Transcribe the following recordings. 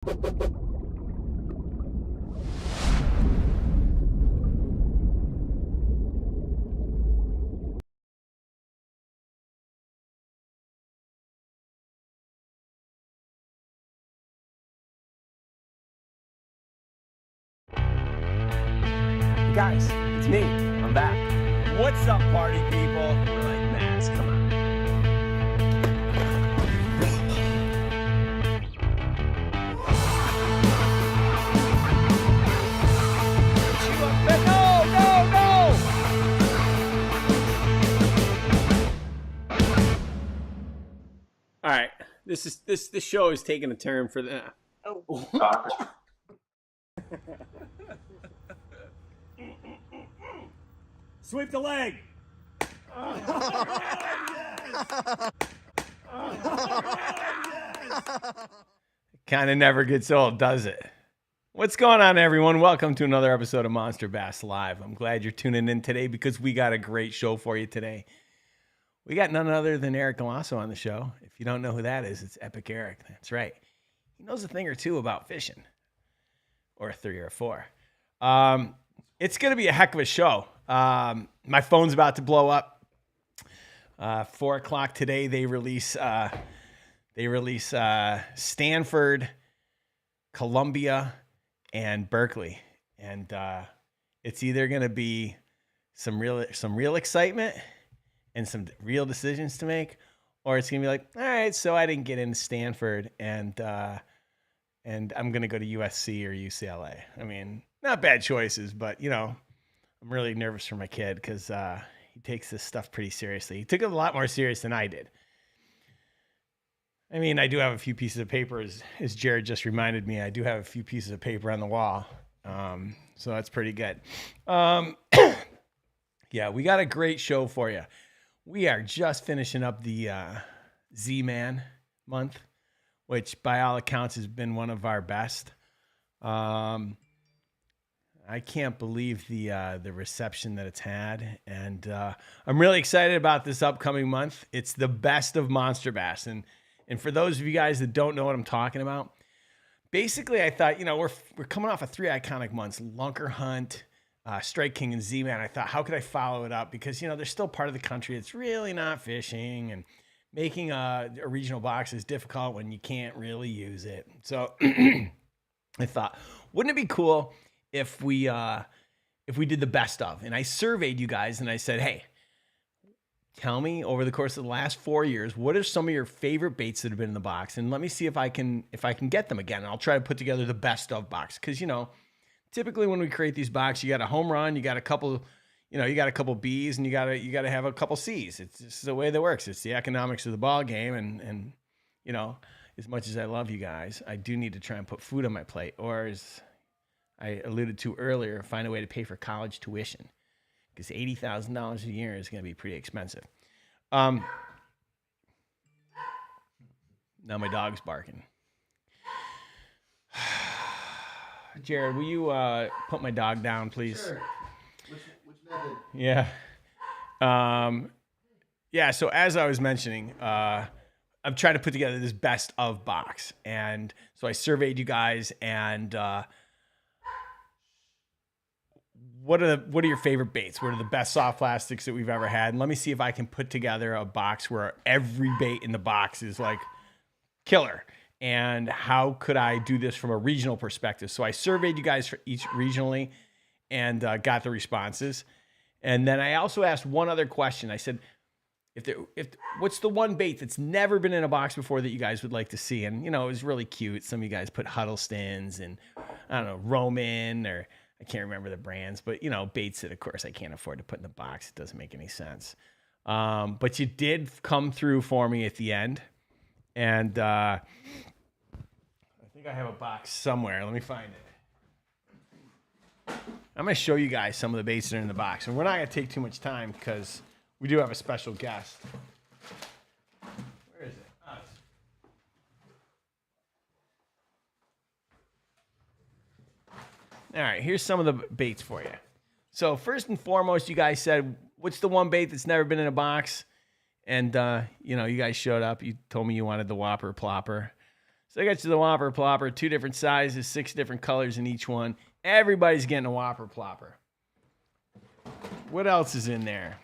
Guys, it's me. I'm back. What's up, party people? We're like, Mass, come on. All right, this show is taking a turn for the. Oh. Sweep the leg. Kind of never gets old, does it? What's going on, everyone? Welcome to another episode of Monster Bass Live. I'm glad you're tuning in today because we got a great show for you today. We got none other than Eric Galasso on the show. If you don't know who that is, it's Epic Eric. That's right. He knows a thing or two about fishing, or a 3 or a 4. It's going to be a heck of a show. My phone's about to blow up. 4 o'clock today, they release Stanford, Columbia, and Berkeley, and it's either going to be some real excitement and some real decisions to make, or it's going to be like, all right, so I didn't get into Stanford, and I'm going to go to USC or UCLA. I mean, not bad choices, but, you know, I'm really nervous for my kid because he takes this stuff pretty seriously. He took it a lot more serious than I did. I mean, I do have a few pieces of paper, as Jared just reminded me. I do have a few pieces of paper on the wall, so that's pretty good. Yeah, we got a great show for you. We are just finishing up the Z-Man month, which by all accounts has been one of our best. I can't believe the reception that it's had, and I'm really excited about this upcoming month. It's the best of Monster Bass, and for those of you guys that don't know what I'm talking about, basically I thought, you know, we're coming off of 3 iconic months: Lunker Hunt, Strike King, and Z-Man. I thought, how could I follow it up? Because, you know, there's still part of the country that's really not fishing, and making a regional box is difficult when you can't really use it. So I thought, wouldn't it be cool if we did the best of? And I surveyed you guys, and I said, hey, tell me over the course of the last 4 years, what are some of your favorite baits that have been in the box? And let me see if I can get them again. And I'll try to put together the best of box. Because, you know, typically when we create these boxes, you got a home run, you got a couple, you know, you got a couple B's, and you got to have a couple C's. It's just the way that works. It's the economics of the ball game. And you know, as much as I love you guys, I do need to try and put food on my plate, or as I alluded to earlier, find a way to pay for college tuition, because $80,000 a year is going to be pretty expensive. Now my dog's barking. Jared, will you put my dog down, please? Sure. Which method? Yeah. Yeah, so as I was mentioning, I'm trying to put together this best of box. And so I surveyed you guys, and what are your favorite baits? What are the best soft plastics that we've ever had? And let me see if I can put together a box where every bait in the box is like killer. And how could I do this from a regional perspective? So I surveyed you guys for each regionally, and got the responses. And then I also asked one other question. I said, what's the one bait that's never been in a box before that you guys would like to see? And, you know, it was really cute. Some of you guys put Huddlestons and, I don't know, Roman, or I can't remember the brands, but, you know, baits that, of course, I can't afford to put in the box. It doesn't make any sense. But you did come through for me at the end. And I think I have a box somewhere. Let me find it. I'm going to show you guys some of the baits that are in the box. And we're not going to take too much time because we do have a special guest. Where is it? Oh, all right, here's some of the baits for you. So first and foremost, you guys said, what's the one bait that's never been in a box? And, you know, you guys showed up. You told me you wanted the Whopper Plopper. So I got you the Whopper Plopper, 2 different sizes, 6 different colors in each one. Everybody's getting a Whopper Plopper. What else is in there?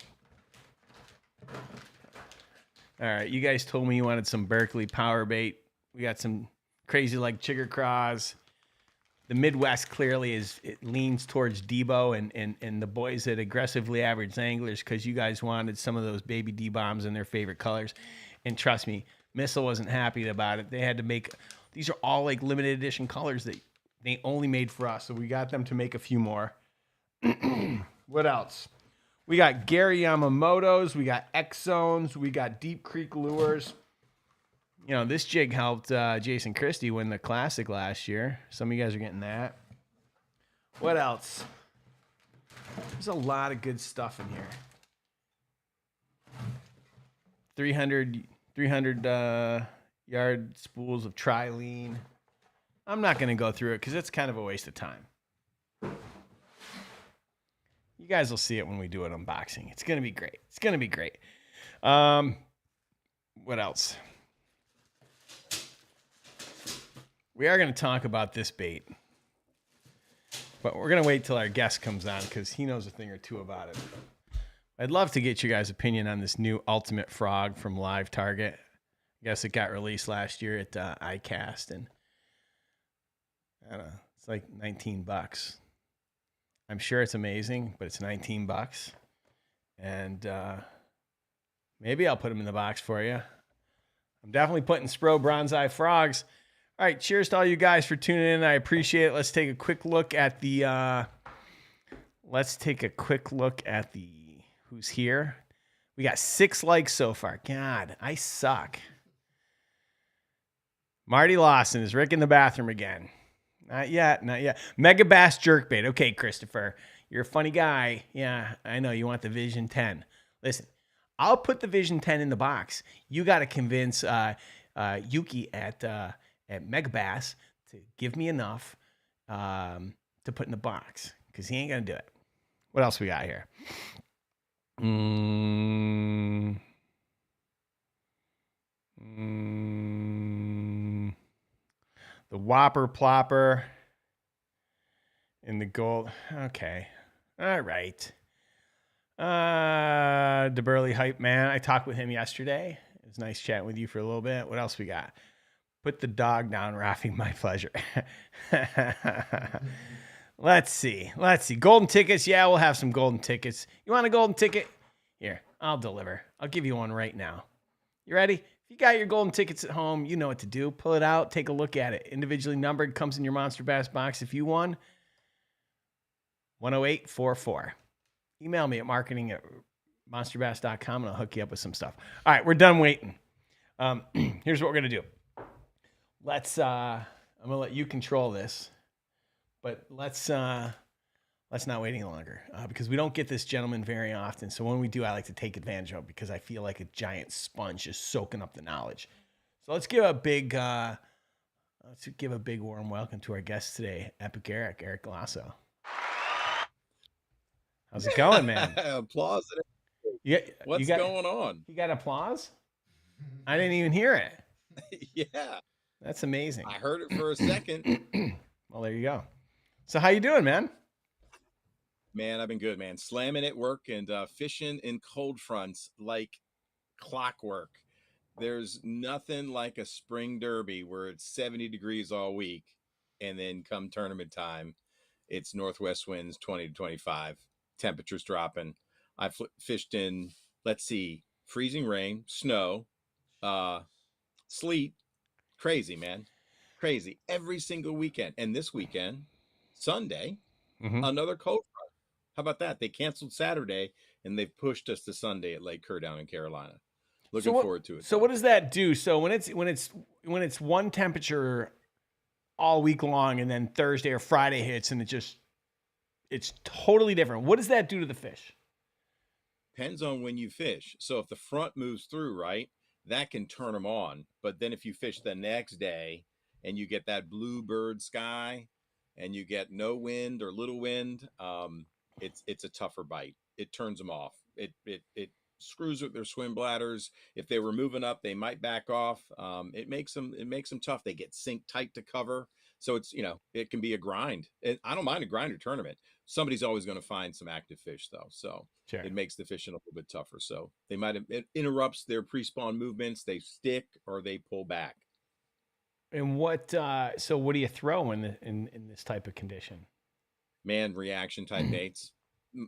All right, you guys told me you wanted some Berkeley power bait. We got some crazy like chigger craws. The Midwest clearly it leans towards Debo and the boys at Aggressively Average Anglers, because you guys wanted some of those baby D-bombs in their favorite colors. And trust me, Missile wasn't happy about it. They had to make, these are all like limited edition colors that they only made for us. So we got them to make a few more. What else? We got Gary Yamamoto's. We got X-Zones. We got Deep Creek Lures. You know, this jig helped Jason Christie win the Classic last year. Some of you guys are getting that. What else? There's a lot of good stuff in here. 300 yard spools of Trilene. I'm not going to go through it because it's kind of a waste of time. You guys will see it when we do an unboxing. It's going to be great. It's going to be great. What else? We are going to talk about this bait, but we're going to wait till our guest comes on because he knows a thing or two about it. I'd love to get you guys' opinion on this new Ultimate Frog from Live Target. I guess it got released last year at ICAST, and I don't know, it's like $19. I'm sure it's amazing, but it's $19, and maybe I'll put them in the box for you. I'm definitely putting Spro Bronze Eye Frogs. All right, cheers to all you guys for tuning in. I appreciate it. Let's take a quick look at the who's here. We got 6 likes so far. God, I suck. Marty Lawson, is Rick in the bathroom again? Not yet, not yet. Mega Bass Jerkbait. Okay, Christopher, you're a funny guy. Yeah, I know you want the Vision 10. Listen, I'll put the Vision 10 in the box. You got to convince Yuki at Mega Bass to give me enough to put in the box, because he ain't gonna do it. What else we got here? The Whopper Plopper in the gold. Okay. All right. DeBurley Hype Man. I talked with him yesterday. It was nice chatting with you for a little bit. What else we got? Put the dog down, Rafi, my pleasure. Let's see. Golden tickets. Yeah, we'll have some golden tickets. You want a golden ticket? Here, I'll deliver. I'll give you one right now. You ready? If you got your golden tickets at home, you know what to do. Pull it out. Take a look at it. Individually numbered. Comes in your Monster Bass box. If you won, 10844. Email me at marketing@monsterbass.com and I'll hook you up with some stuff. All right, we're done waiting. Here's what we're going to do. I'm going to let you control this, but let's not wait any longer because we don't get this gentleman very often. So when we do, I like to take advantage of it because I feel like a giant sponge is soaking up the knowledge. So let's give a big warm welcome to our guest today, Epic Eric Galasso. How's it going, man? Applause. What's going on? You got applause? I didn't even hear it. Yeah. That's amazing. I heard it for a second. Well, there you go. So how you doing, man? Man, I've been good, man. Slamming at work and fishing in cold fronts like clockwork. There's nothing like a spring derby where it's 70 degrees all week, and then come tournament time, it's northwest winds 20 to 25, temperatures dropping. I fished in, let's see, freezing rain, snow, sleet. Crazy, man. Crazy. Every single weekend. And this weekend, Sunday, another cold front. How about that? They canceled Saturday and they've pushed us to Sunday at Lake Kerr down in Carolina. Looking forward to it. So what does that do? So when it's one temperature all week long and then Thursday or Friday hits and it's totally different. What does that do to the fish? Depends on when you fish. So if the front moves through, right, that can turn them on. But then if you fish the next day and you get that bluebird sky and you get no wind or little wind, it's a tougher bite. It turns them off. It screws with their swim bladders. If they were moving up, they might back off. It makes them tough. They get sink tight to cover. So it's, it can be a grind. And I don't mind a grinder tournament. Somebody's always going to find some active fish though. So Sure. it makes the fishing a little bit tougher. So it interrupts their pre-spawn movements. They stick or they pull back. And so what do you throw in this type of condition? Man, reaction type baits.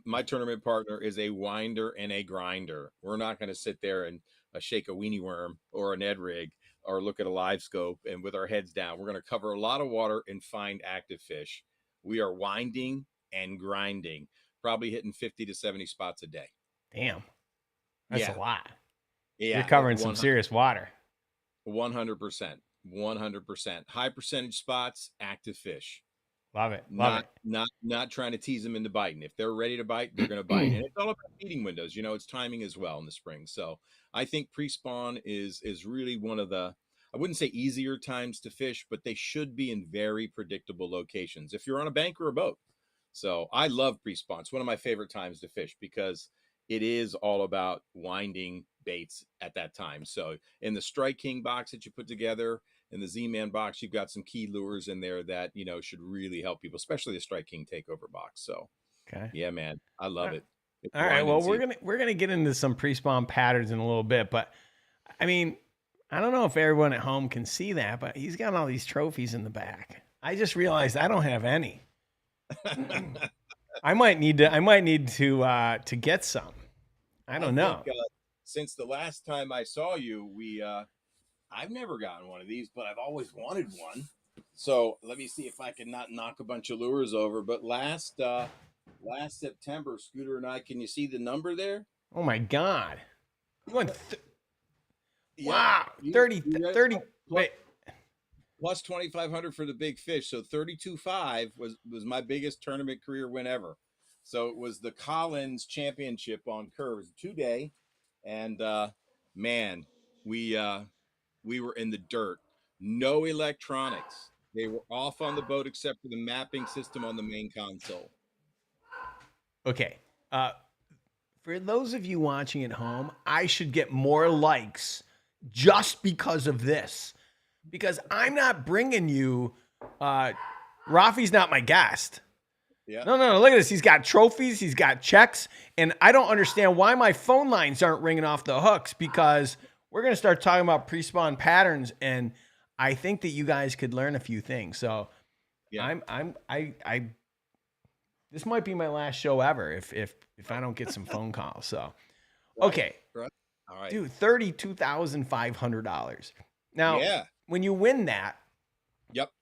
My tournament partner is a winder and a grinder. We're not going to sit there and shake a weenie worm or an Ed rig or look at a live scope and with our heads down. We're going to cover a lot of water and find active fish. We are winding and grinding, probably hitting 50 to 70 spots a day. Damn. That's a lot. Yeah. You're covering some serious water. 100%. 100%. High percentage spots, active fish. Love it. Not trying to tease them into biting. If they're ready to bite, they're going to bite. And it's all about feeding windows. It's timing as well in the spring. So I think pre-spawn is really one of the, I wouldn't say easier times to fish, but they should be in very predictable locations if you're on a bank or a boat. So I love pre-spawn. It's one of my favorite times to fish because it is all about winding baits at that time. So in the Strike King box that you put together, in the Z-Man box, you've got some key lures in there that, should really help people, especially the Strike King takeover box. So, okay. Yeah, man, I love it. All right. Well, we're going to get into some pre-spawn patterns in a little bit, but I mean, I don't know if everyone at home can see that, but he's got all these trophies in the back. I just realized I don't have any. I might need to get some. I don't know. Since the last time I saw you, I've never gotten one of these, but I've always wanted one. So let me see if I can not knock a bunch of lures over. But last September, Scooter and I, can you see the number there? Oh my God. You went wow. 30. Wait. Plus 2,500 for the big fish. So 32.5 was my biggest tournament career win ever. So it was the Collins Championship on curves 2-day. And man, we were in the dirt. No electronics. They were off on the boat except for the mapping system on the main console. Okay. For those of you watching at home, I should get more likes just because of this. Because I'm not bringing you, Rafi's not my guest. Yeah. No, look at this. He's got trophies. He's got checks. And I don't understand why my phone lines aren't ringing off the hooks, because we're going to start talking about pre-spawn patterns. And I think that you guys could learn a few things. So yeah. This might be my last show ever if I don't get some phone calls. So, okay. Right. All right. Dude, $32,500. Now, yeah. When you win that, yep.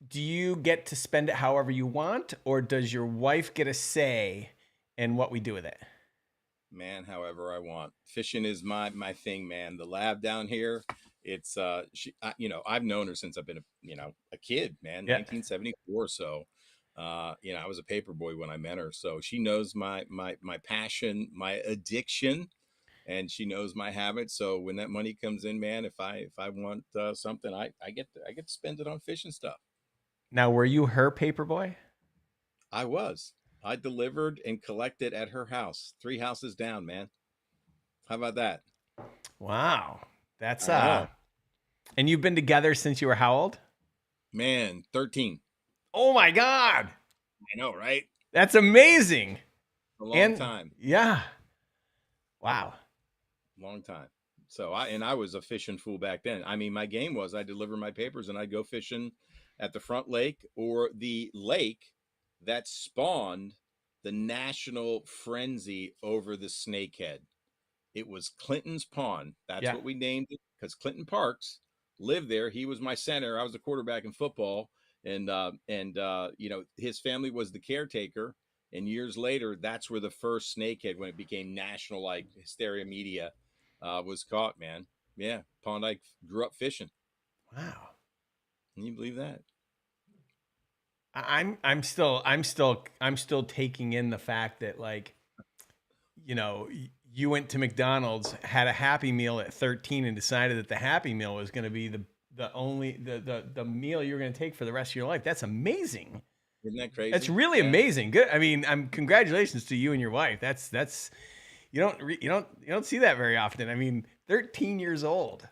Do you get to spend it however you want, or does your wife get a say in what we do with it? Man, however I want. Fishing is my thing, man. The lab down here, it's I've known her since I've been a kid, man. Yeah. 1974. So I was a paper boy when I met her. So she knows my passion, my addiction, and she knows my habits. So when that money comes in, man, if I want something, I get to spend it on fishing stuff. Now, were you her paper boy? I was. I delivered and collected at her house, 3 houses down, man. How about that? Wow. That's and you've been together since you were how old? Man, 13. Oh my God. I know, right? That's amazing. A long time. Yeah. Wow. Long time. So I was a fishing fool back then. I mean, my game was I deliver my papers and I'd go fishing at the front lake or the lake that spawned the national frenzy over the snakehead. It was Clinton's Pond. That's what we named it, because Clinton Parks lived there. He was my center. I was the quarterback in football, and his family was the caretaker. And years later, that's where the first snakehead, when it became national, like hysteria media, was caught. Man, yeah, pond I grew up fishing. Wow, can you believe that? I'm still taking in the fact that, like, you went to McDonald's, had a Happy Meal at 13, and decided that the Happy Meal was going to be the meal you're going to take for the rest of your life. That's amazing. Isn't that crazy? That's really amazing. Good. I mean, congratulations to you and your wife. That's You don't see that very often. I mean, 13 years old.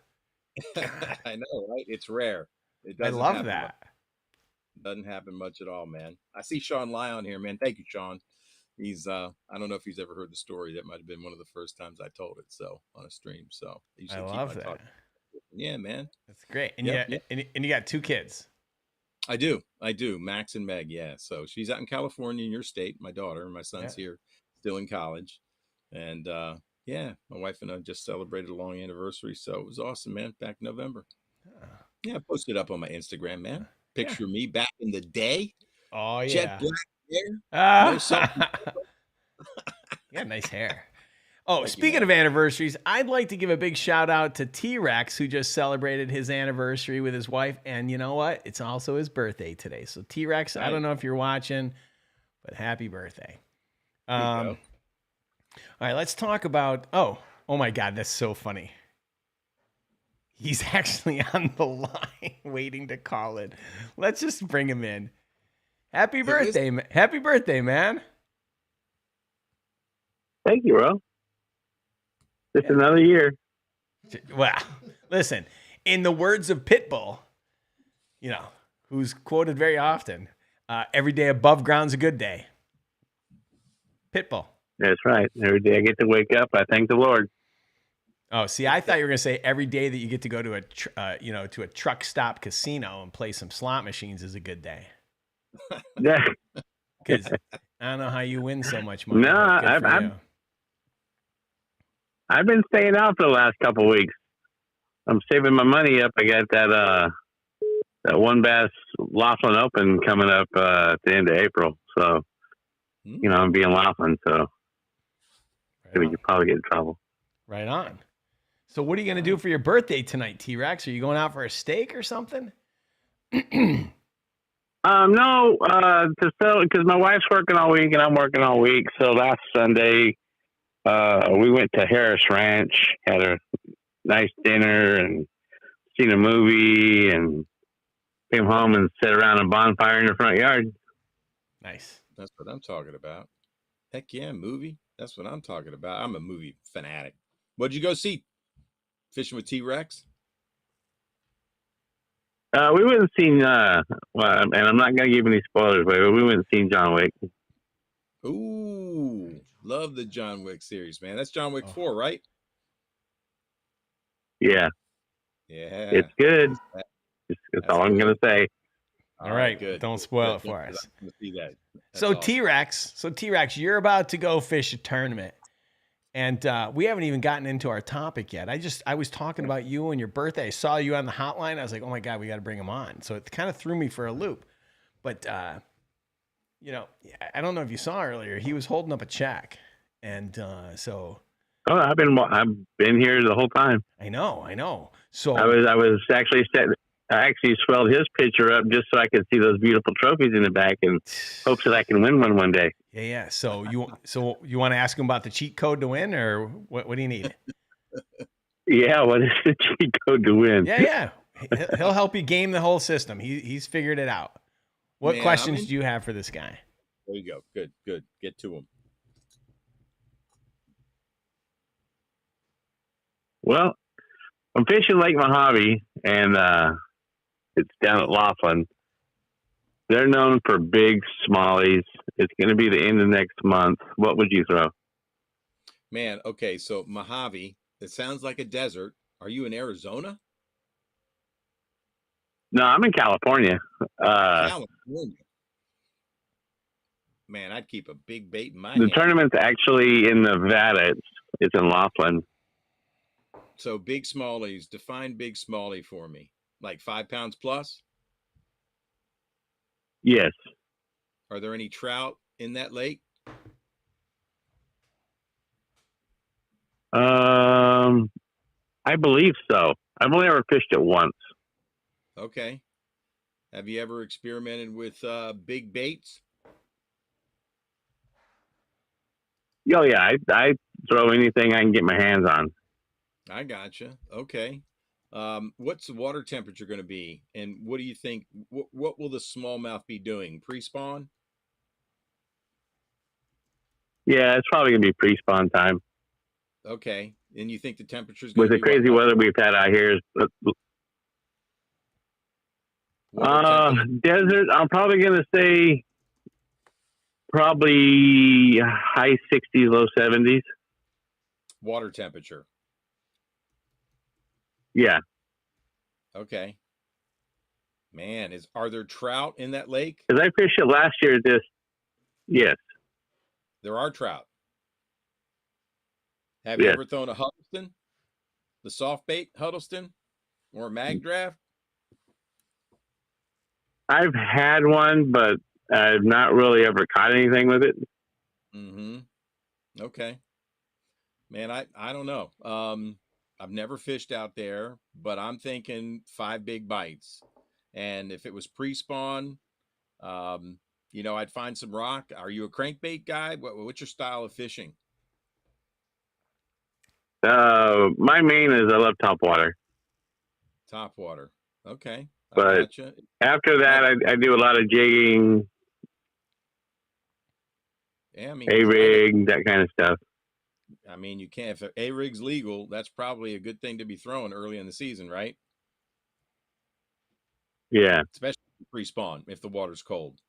I know, right? It's rare. It I doesn't love happen much. that. Doesn't happen much at all, man. I see Sean Lyon here, man. Thank you, Sean. He's I don't know if he's ever heard the story. That might have been one of the first times I told it, so on a stream. So I I usually keep love my that. talk. Yeah, man. That's great. And Yep, yeah, yep. and you got 2 kids. I do. I do. Max and Meg, yeah. So she's out in California in your state, my daughter, and my Yeah. son's here still in college. And yeah, my wife and I just celebrated a long anniversary. So it was awesome, man. Back in November. Yeah. Yeah, I posted up on my Instagram, man. Yeah. Picture me back in the day. Oh Jet yeah. black hair. No salt. Yeah, nice hair. Oh, Thank you, speaking man. of anniversaries, I'd like to give a big shout out to T-Rex, who just celebrated his anniversary with his wife. And you know what? It's also his birthday today. So T-Rex, I don't know if you're watching, but happy birthday. There you go. All right, let's talk about, oh my God, that's so funny. He's actually on the line waiting to call in. Let's just bring him in. Happy birthday, happy birthday, man. Thank you, bro. Just another year. Well, listen, in the words of Pitbull, who's quoted very often, every day above ground's a good day. Pitbull. That's right. Every day I get to wake up, I thank the Lord. Oh, see, I thought you were going to say every day that you get to go to a truck stop casino and play some slot machines is a good day. Yeah. Because I don't know how you win so much money. No, I've been staying out for the last couple of weeks. I'm saving my money up. I got that one bass Laughlin Open coming up at the end of April. So, I'm being Laughlin, so we could probably get in trouble. Right on. So what are you going to do for your birthday tonight, T-Rex? Are you going out for a steak or something? No, because my wife's working all week and I'm working all week. So last Sunday, we went to Harris Ranch, had a nice dinner and seen a movie and came home and sat around a bonfire in the front yard. Nice. That's what I'm talking about. Heck yeah, movie. That's what I'm talking about. I'm a movie fanatic. What'd you go see? Fishing with T-Rex? We went and seen, and I'm not going to give any spoilers, but we went and seen John Wick. Ooh, love the John Wick series, man. That's John Wick 4, right? Yeah. Yeah. It's good. That's all I'm going to say. All right, good. Don't spoil it for us. See that. So awesome. T-Rex, you're about to go fish a tournament. And we haven't even gotten into our topic yet. I was talking about you and your birthday. I saw you on the hotline. I was like, oh my God, we got to bring him on. So it kind of threw me for a loop. But, I don't know if you saw earlier, he was holding up a check. And so. Oh, I've been here the whole time. I know. So I was actually I actually swelled his picture up just so I could see those beautiful trophies in the back and hopes that I can win one day. Yeah. So you want to ask him about the cheat code to win, or what do you need? Yeah, what is the cheat code to win? Yeah. He'll help you game the whole system. He's figured it out. What questions do you have for this guy? There you go. Good. Get to him. Well, I'm fishing Lake Mojave, and it's down at Laughlin. They're known for big smallies. It's going to be the end of next month. What would you throw? Man, okay, so Mojave, it sounds like a desert. Are you in Arizona? No, I'm in California. California. Man, I'd keep a big bait in my hand. The tournament's actually in Nevada. It's in Laughlin. So big smallies, define big smallie for me. Like 5 pounds plus? Yes. Are there any trout in that lake? I believe so. I've only ever fished it once. Okay. Have you ever experimented with big baits? Oh yeah, I throw anything I can get my hands on. I gotcha. Okay. What's the water temperature going to be? And what do you think? What will the smallmouth be doing? Pre-spawn? Yeah, it's probably going to be pre-spawn time. Okay. And you think the temperature's With going to the be crazy what? weather we've had out here, Water temperature? desert. I'm probably gonna say probably high 60s, low 70s. Water temperature. Yeah, Okay. Man, are there trout in that lake? because I fished it last year. Yes, There are trout. Have you yes. ever thrown a Huddleston? The soft bait Huddleston or a mag draft? I've had one, but I've not really ever caught anything with it. Mm-hmm. Okay. Man, I don't know. I've never fished out there, but I'm thinking 5 big bites. And if it was pre-spawn, I'd find some rock. Are you a crankbait guy? What's your style of fishing? My main is I love topwater, Top water. Okay, I but gotcha. after that, I do a lot of jigging, Yeah, I mean, a rig, that kind of stuff. you can't. If a rig's legal, that's probably a good thing to be throwing early in the season, right? Yeah, Especially pre-spawn if the water's cold.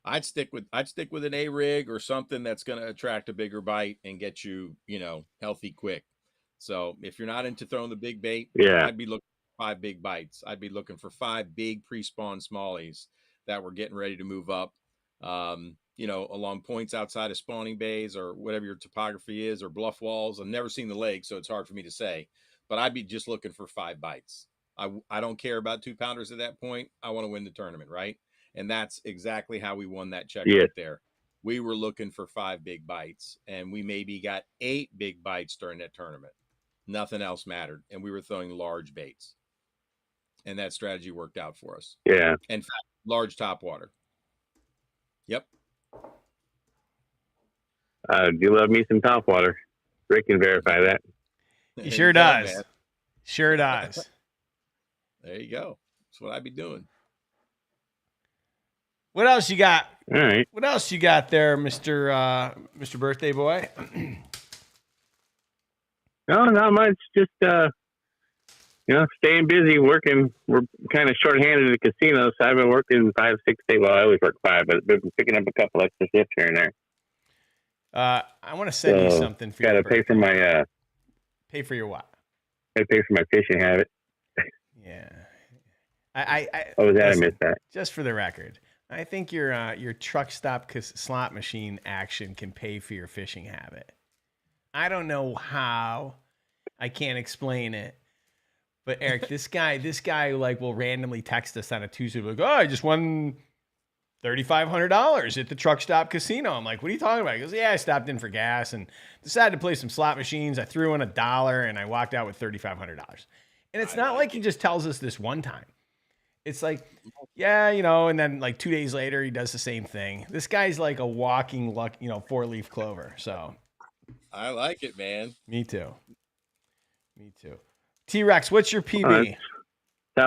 I'd stick with an A rig or something that's going to attract a bigger bite and get you, healthy quick. So if you're not into throwing the big bait, yeah, I'd be looking for 5 big bites. I'd be looking for 5 big pre-spawn smallies that were getting ready to move up, along points outside of spawning bays or whatever your topography is, or bluff walls. I've never seen the lake, so it's hard for me to say, but I'd be just looking for 5 bites. I don't care about 2-pounders at that point. I want to win the tournament, right? And that's exactly how we won that check yes, right there. We were looking for 5 big bites, and we maybe got 8 big bites during that tournament. Nothing else mattered, and we were throwing large baits, and that strategy worked out for us. yeah. In fact, large topwater. Yep. Do love me some topwater. Rick can verify that. He sure does. Man. Sure does. There you go. That's what I'd be doing. What else you got? All right. What else you got there, Mr. Birthday Boy? No, not much. Just staying busy, working. We're kind of short-handed at the casino, so I've been working 5, 6 days. Well, I always work 5, but I've been picking up a couple extra shifts here and there. I want to send you something for your birthday. Pay for my pay for your what? I pay for my fishing habit. Yeah. I I missed that. Just for the record, I think your truck stop slot machine action can pay for your fishing habit. I don't know how. I can't explain it. But Eric, this guy like will randomly text us on a Tuesday like, "Oh, I just won $3,500 at the truck stop casino." I'm like, "What are you talking about?" He goes, "Yeah, I stopped in for gas and decided to play some slot machines. I threw in $1 and I walked out with $3,500." And it's not like he just tells us this one time. It's like, yeah, and then like 2 days later, he does the same thing. This guy's like a walking 4-leaf clover. So I like it, man. Me too. T-Rex, what's your PB? So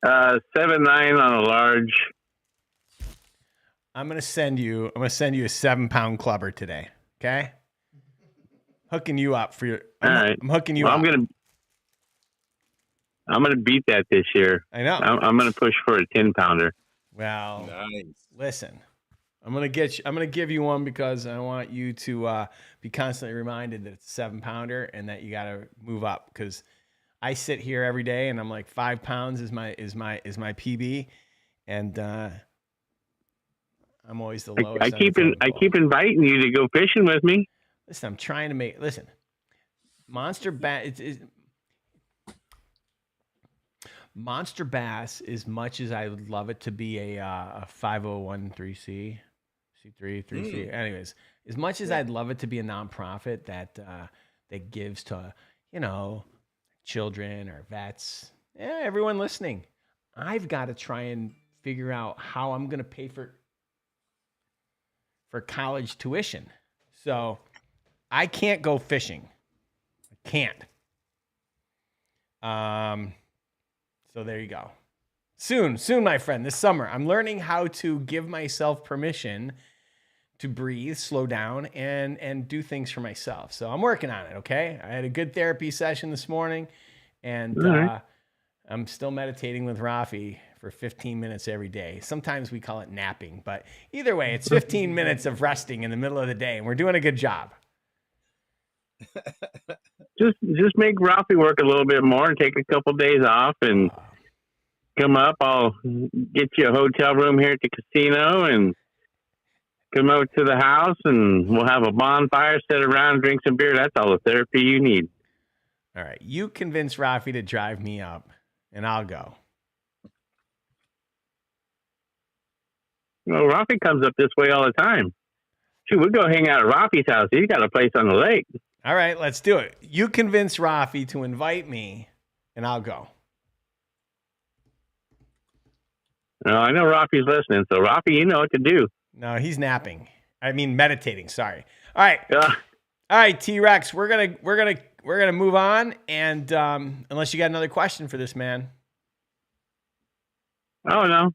7.9 on a large. I'm gonna send you a 7-pound clubber today. Okay, hooking you up for your. All right. I'm hooking you up. I'm gonna beat that this year. I know. I'm gonna push for a 10-pounder. Well, nice. Listen, I'm gonna give you one because I want you to be constantly reminded that it's a 7-pounder and that you got to move up. Because I sit here every day and I'm like 5 pounds is my PB, and I'm always the lowest. I keep inviting you to go fishing with me. Listen, I'm trying to make. Listen, Monster Bass. Monster Bass, as much as I would love it to be a 501c3, C3. Anyways, as much as I'd love it to be a nonprofit that gives to children or vets, everyone listening, I've got to try and figure out how I'm going to pay for college tuition. So I can't go fishing. I can't. So there you go. Soon, my friend, this summer, I'm learning how to give myself permission to breathe, slow down, and do things for myself. So I'm working on it. Okay. I had a good therapy session this morning, and I'm still meditating with Rafi for 15 minutes every day. Sometimes we call it napping, but either way, it's 15 minutes of resting in the middle of the day, and we're doing a good job. Just make Ralphie work a little bit more and take a couple days off and come up. I'll get you a hotel room here at the casino and come over to the house, and we'll have a bonfire, sit around, drink some beer. That's all the therapy you need. All right. You convince Rafi to drive me up, and I'll go. Well, Rafi comes up this way all the time. Shoot, we'll go hang out at Rafi's house. He's got a place on the lake. All right, let's do it. You convince Rafi to invite me, and I'll go. No, I know Rafi's listening, so Rafi, you know what to do. No, he's napping. I mean, meditating. Sorry. All right, all right, T-Rex. We're gonna move on, and unless you got another question for this man. Oh no,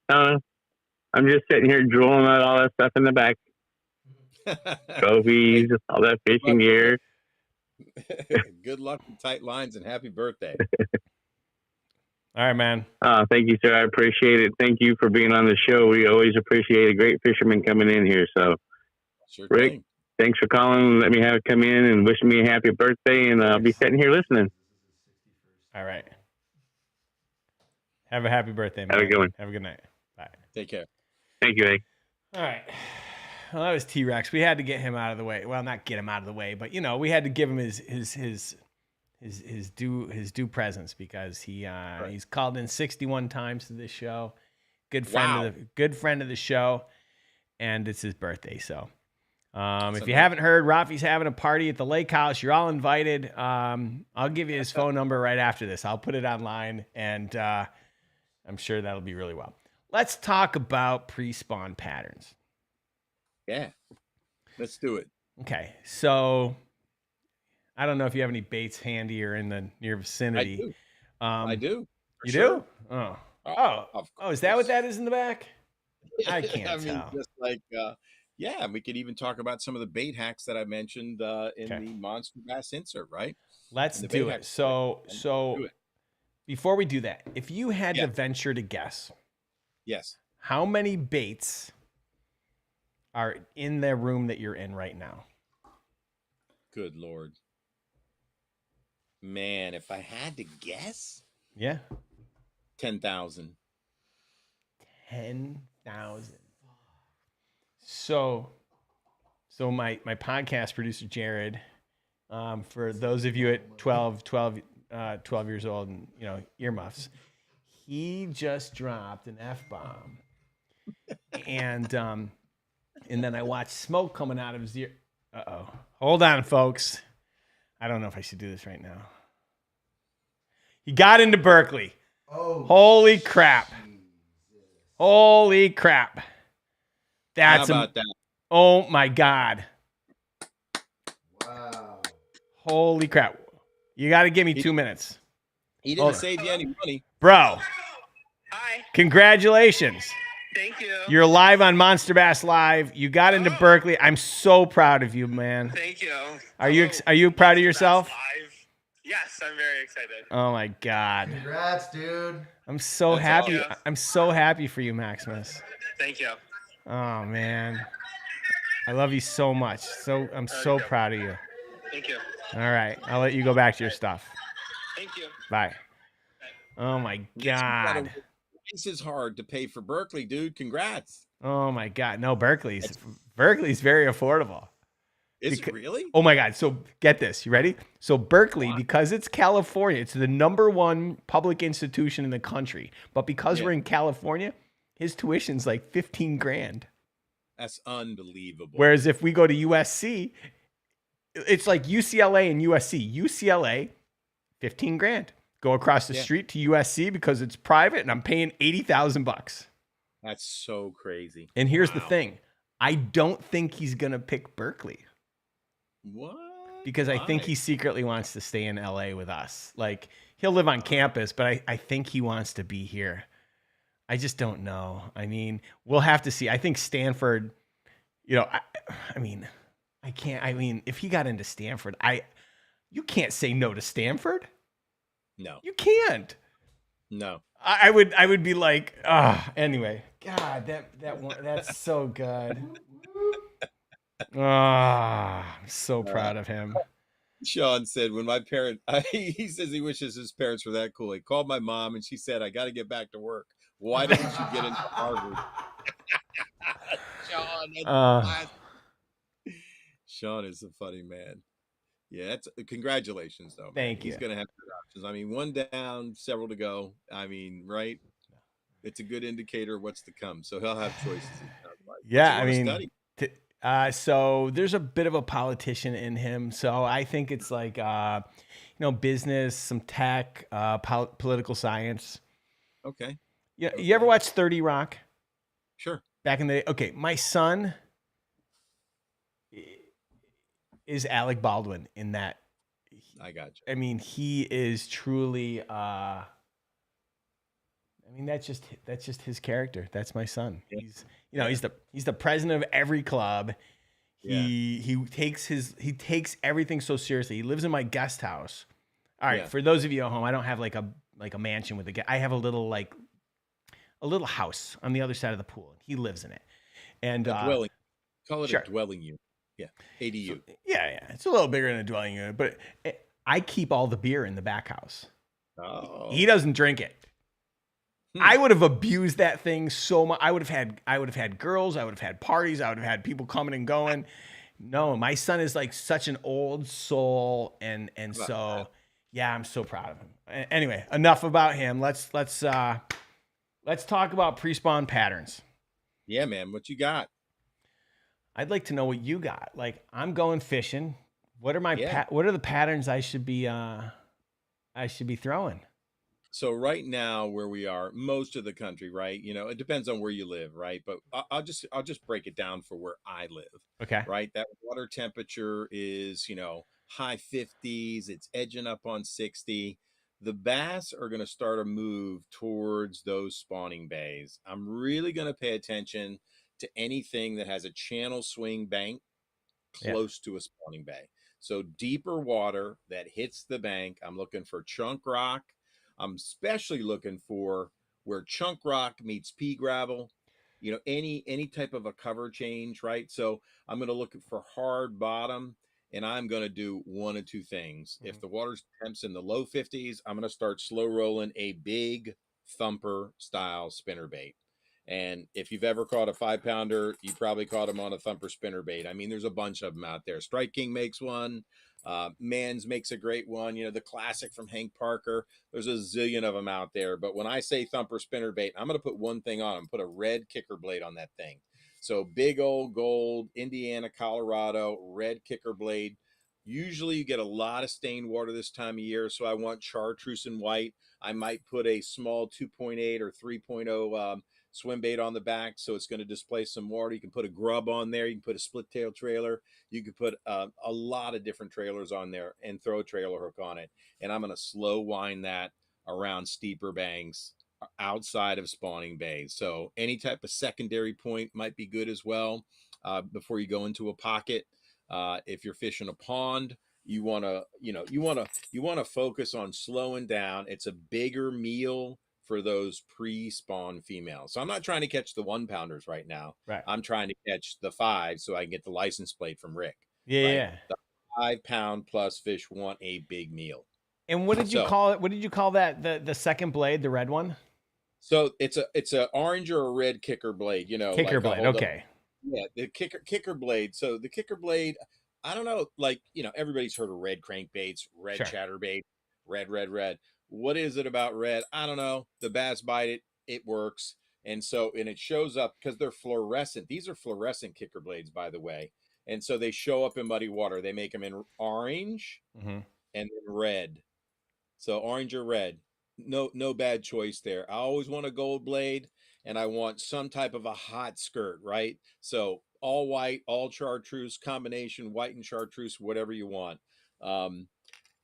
I'm just sitting here drooling at all that stuff in the back. Trophies, all that fishing gear. Good luck with tight lines and happy birthday. All right, man. Thank you, sir. I appreciate it. Thank you for being on the show. We always appreciate a great fisherman coming in here. So, Sure Rick, thing. thanks for calling. Let me come in and wishing me a happy birthday, and I'll be sitting here listening. All right. Have a happy birthday, man. Have a good one. Have a good night. Bye. Take care. Thank you, Egg. All right. Well, that was T-Rex. We had to get him out of the way. Well, not get him out of the way, but we had to give him his due presence because he's called in 61 times to this show. Good friend of the show, and it's his birthday. So, if you haven't heard, Rafi's having a party at the lake house. You're all invited. I'll give you his phone number right after this. I'll put it online, and I'm sure that'll be really well. Let's talk about pre-spawn patterns. Yeah, let's do it. Okay, so I don't know if you have any baits handy or in the near vicinity. I do. You do? Oh, is that what that is in the back? I can't tell. Just like, we could even talk about some of the bait hacks that I mentioned in the Monster Bass insert, right? Let's do it. So before we do that, if you had to venture to guess, yes, how many baits are in the room that you're in right now? Good Lord. Man, if I had to guess? Yeah. 10,000. 10,000. So my podcast producer, Jared, for those of you at 12 years old and, earmuffs, he just dropped an F-bomb. And then I watched smoke coming out of his ear. Uh-oh. Hold on, folks. I don't know if I should do this right now. He got into Berkeley. Oh, holy crap. Holy crap. That's How about that? Oh, my God. wow. Holy crap. You got to give me 2 minutes. He didn't save you any money. Bro. Hi. Congratulations. Thank you. You're live on Monster Bass Live. You got into Berkeley. I'm so proud of you, man. Thank you. Are you proud of yourself? Yes, I'm very excited. Oh my God. Congrats, dude. I'm so That's happy. awesome. I'm so happy for you, Maximus. Thank you. Oh man. I love you so much. I'm so proud of you. Thank you. All right. I'll let you go back to your stuff. Thank you. Bye. Oh my God. This is hard to pay for Berkeley, dude. Congrats. Oh my God. No, Berkeley's very affordable. Is it really? Oh my God. So get this. You ready? So Berkeley, because it's California, it's the #1 public institution in the country. But because we're in California, his tuition's like $15,000. That's unbelievable. Whereas if we go to USC, it's like UCLA and USC. UCLA, $15,000. Go across the street to USC because it's private, and I'm paying $80,000. That's so crazy. And here's the thing: I don't think he's gonna pick Berkeley. What? Because I think he secretly wants to stay in LA with us. Like, he'll live on campus, but I think he wants to be here. I just don't know. I mean, we'll have to see. I think Stanford, you know, I mean, I can't. I mean, if he got into Stanford, you can't say no to Stanford. No, You can't. no. I would be like, anyway, God, that one, that's so good. I'm so proud of him. Sean said, when my parent, he says he wishes his parents were that cool. He called my mom and she said, I got to get back to work. Why didn't you get into Harvard? Sean, that's classic. Sean is a funny man. Yeah, that's congratulations though, man. Thank He's you. gonna have good options. I mean, one down, several to go. I mean, right? It's a good indicator of what's to come. So he'll have choices. Yeah, I mean, so there's a bit of a politician in him. So I think it's like, business, some tech, political science. Okay. Yeah, you ever watch 30 Rock? Sure. Back in the day. Okay, my son is Alec Baldwin in that. I got you. I mean, he is truly. I mean, that's just his character. That's my son. Yeah. He's the president of every club. Yeah. He takes everything so seriously. He lives in my guest house. All right, Yeah. for those of you at home, I don't have like a mansion with I have a little house on the other side of the pool. He lives in it. And A dwelling. Call it sure. a dwelling unit. Yeah. ADU. So, yeah. It's a little bigger than a dwelling unit, but I keep all the beer in the back house. Oh. He doesn't drink it. I would have abused that thing so much. I would have had girls. I would have had parties. I would have had people coming and going. No, my son is like such an old soul, and so yeah, I'm so proud of him. Anyway, enough about him. Let's talk about pre-spawn patterns. Yeah, man. What you got? I'd like to know what you got. Like, I'm going fishing. What are what are the patterns I should be throwing? So right now where we are, most of the country, right? It depends on where you live, right? But I'll just break it down for where I live. Okay. Right? That water temperature is, high 50s, it's edging up on 60. The bass are going to start a move towards those spawning bays. I'm really going to pay attention to anything that has a channel swing bank close to a spawning bay. So deeper water that hits the bank, I'm looking for chunk rock. I'm especially looking for where chunk rock meets pea gravel, any type of a cover change, right? So I'm going to look for hard bottom, and I'm going to do one of two things. If the water's temps in the low 50s, I'm going to start slow rolling a big thumper style spinner bait. And if you've ever caught a 5-pounder, you probably caught them on a thumper spinner bait. I mean, there's a bunch of them out there. Strike King makes one. Mans makes a great one. The classic from Hank Parker. There's a zillion of them out there. But when I say thumper spinner bait, I'm going to put one thing on them. Put a red kicker blade on that thing. So big old gold, Indiana, Colorado, red kicker blade. Usually you get a lot of stained water this time of year. So I want chartreuse and white. I might put a small 2.8 or 3.0 swim bait on the back, so it's going to displace some water. You can put a grub on there. You can put a split tail trailer. You can put a lot of different trailers on there and throw a trailer hook on it. And I'm going to slow wind that around steeper banks outside of spawning bays. So any type of secondary point might be good as well before you go into a pocket. If you're fishing a pond, you want to focus on slowing down. It's a bigger meal for those pre-spawn females. So I'm not trying to catch the 1-pounders right now. Right. I'm trying to catch the 5 so I can get the license plate from Rick. Yeah, right? yeah. The 5-pound plus fish want a big meal. And what did you call it? What did you call that? The second blade, the red one? So it's a orange or a red kicker blade, Kicker blade. Okay. Yeah, the kicker blade. So the kicker blade, I don't know, everybody's heard of red crankbaits, red chatterbait, red. What is it about red? I don't know. The bass bite it. It works. And it shows up because they're fluorescent. These are fluorescent kicker blades, by the way. And so they show up in muddy water. They make them in orange and then red. So orange or red. No bad choice there. I always want a gold blade, and I want some type of a hot skirt, right? So all white, all chartreuse, combination white and chartreuse, whatever you want. And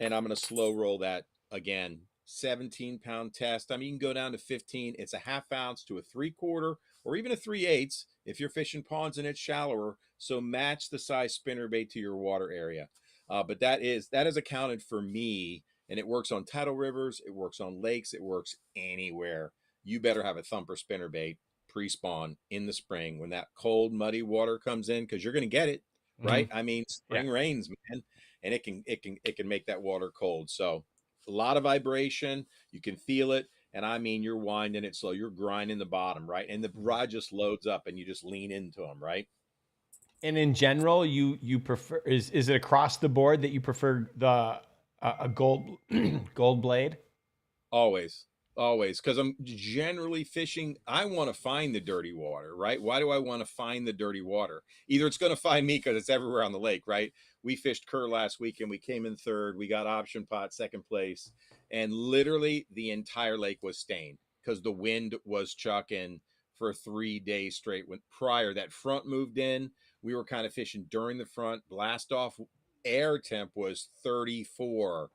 I'm going to slow roll that again. 17-pound test. I mean, you can go down to 15. It's a 1/2 ounce to a 3/4 or even a 3/8 if you're fishing ponds and it's shallower. So match the size spinnerbait to your water area. But that is accounted for me, and it works on tidal rivers, it works on lakes, it works anywhere. You better have a thumper spinnerbait pre-spawn in the spring when that cold, muddy water comes in, because you're going to get it, right? I mean, spring rains, man, and it can make that water cold. So a lot of vibration, you can feel it. And I mean, you're winding it slow, you're grinding the bottom, right? And the rod just loads up and you just lean into them, right? And in general, you prefer, is it across the board that you prefer the a gold gold blade? Always, always, because I'm generally fishing. I want to find the dirty water, right? Why do I want to find the dirty water? Either it's going to find me because it's everywhere on the lake, right? We fished Kerr last weekend. We came in third. We got option pot second place, and literally the entire lake was stained because the wind was chucking for 3 days straight. When prior that front moved in, we were kind of fishing during the front. Blast off air temp was 34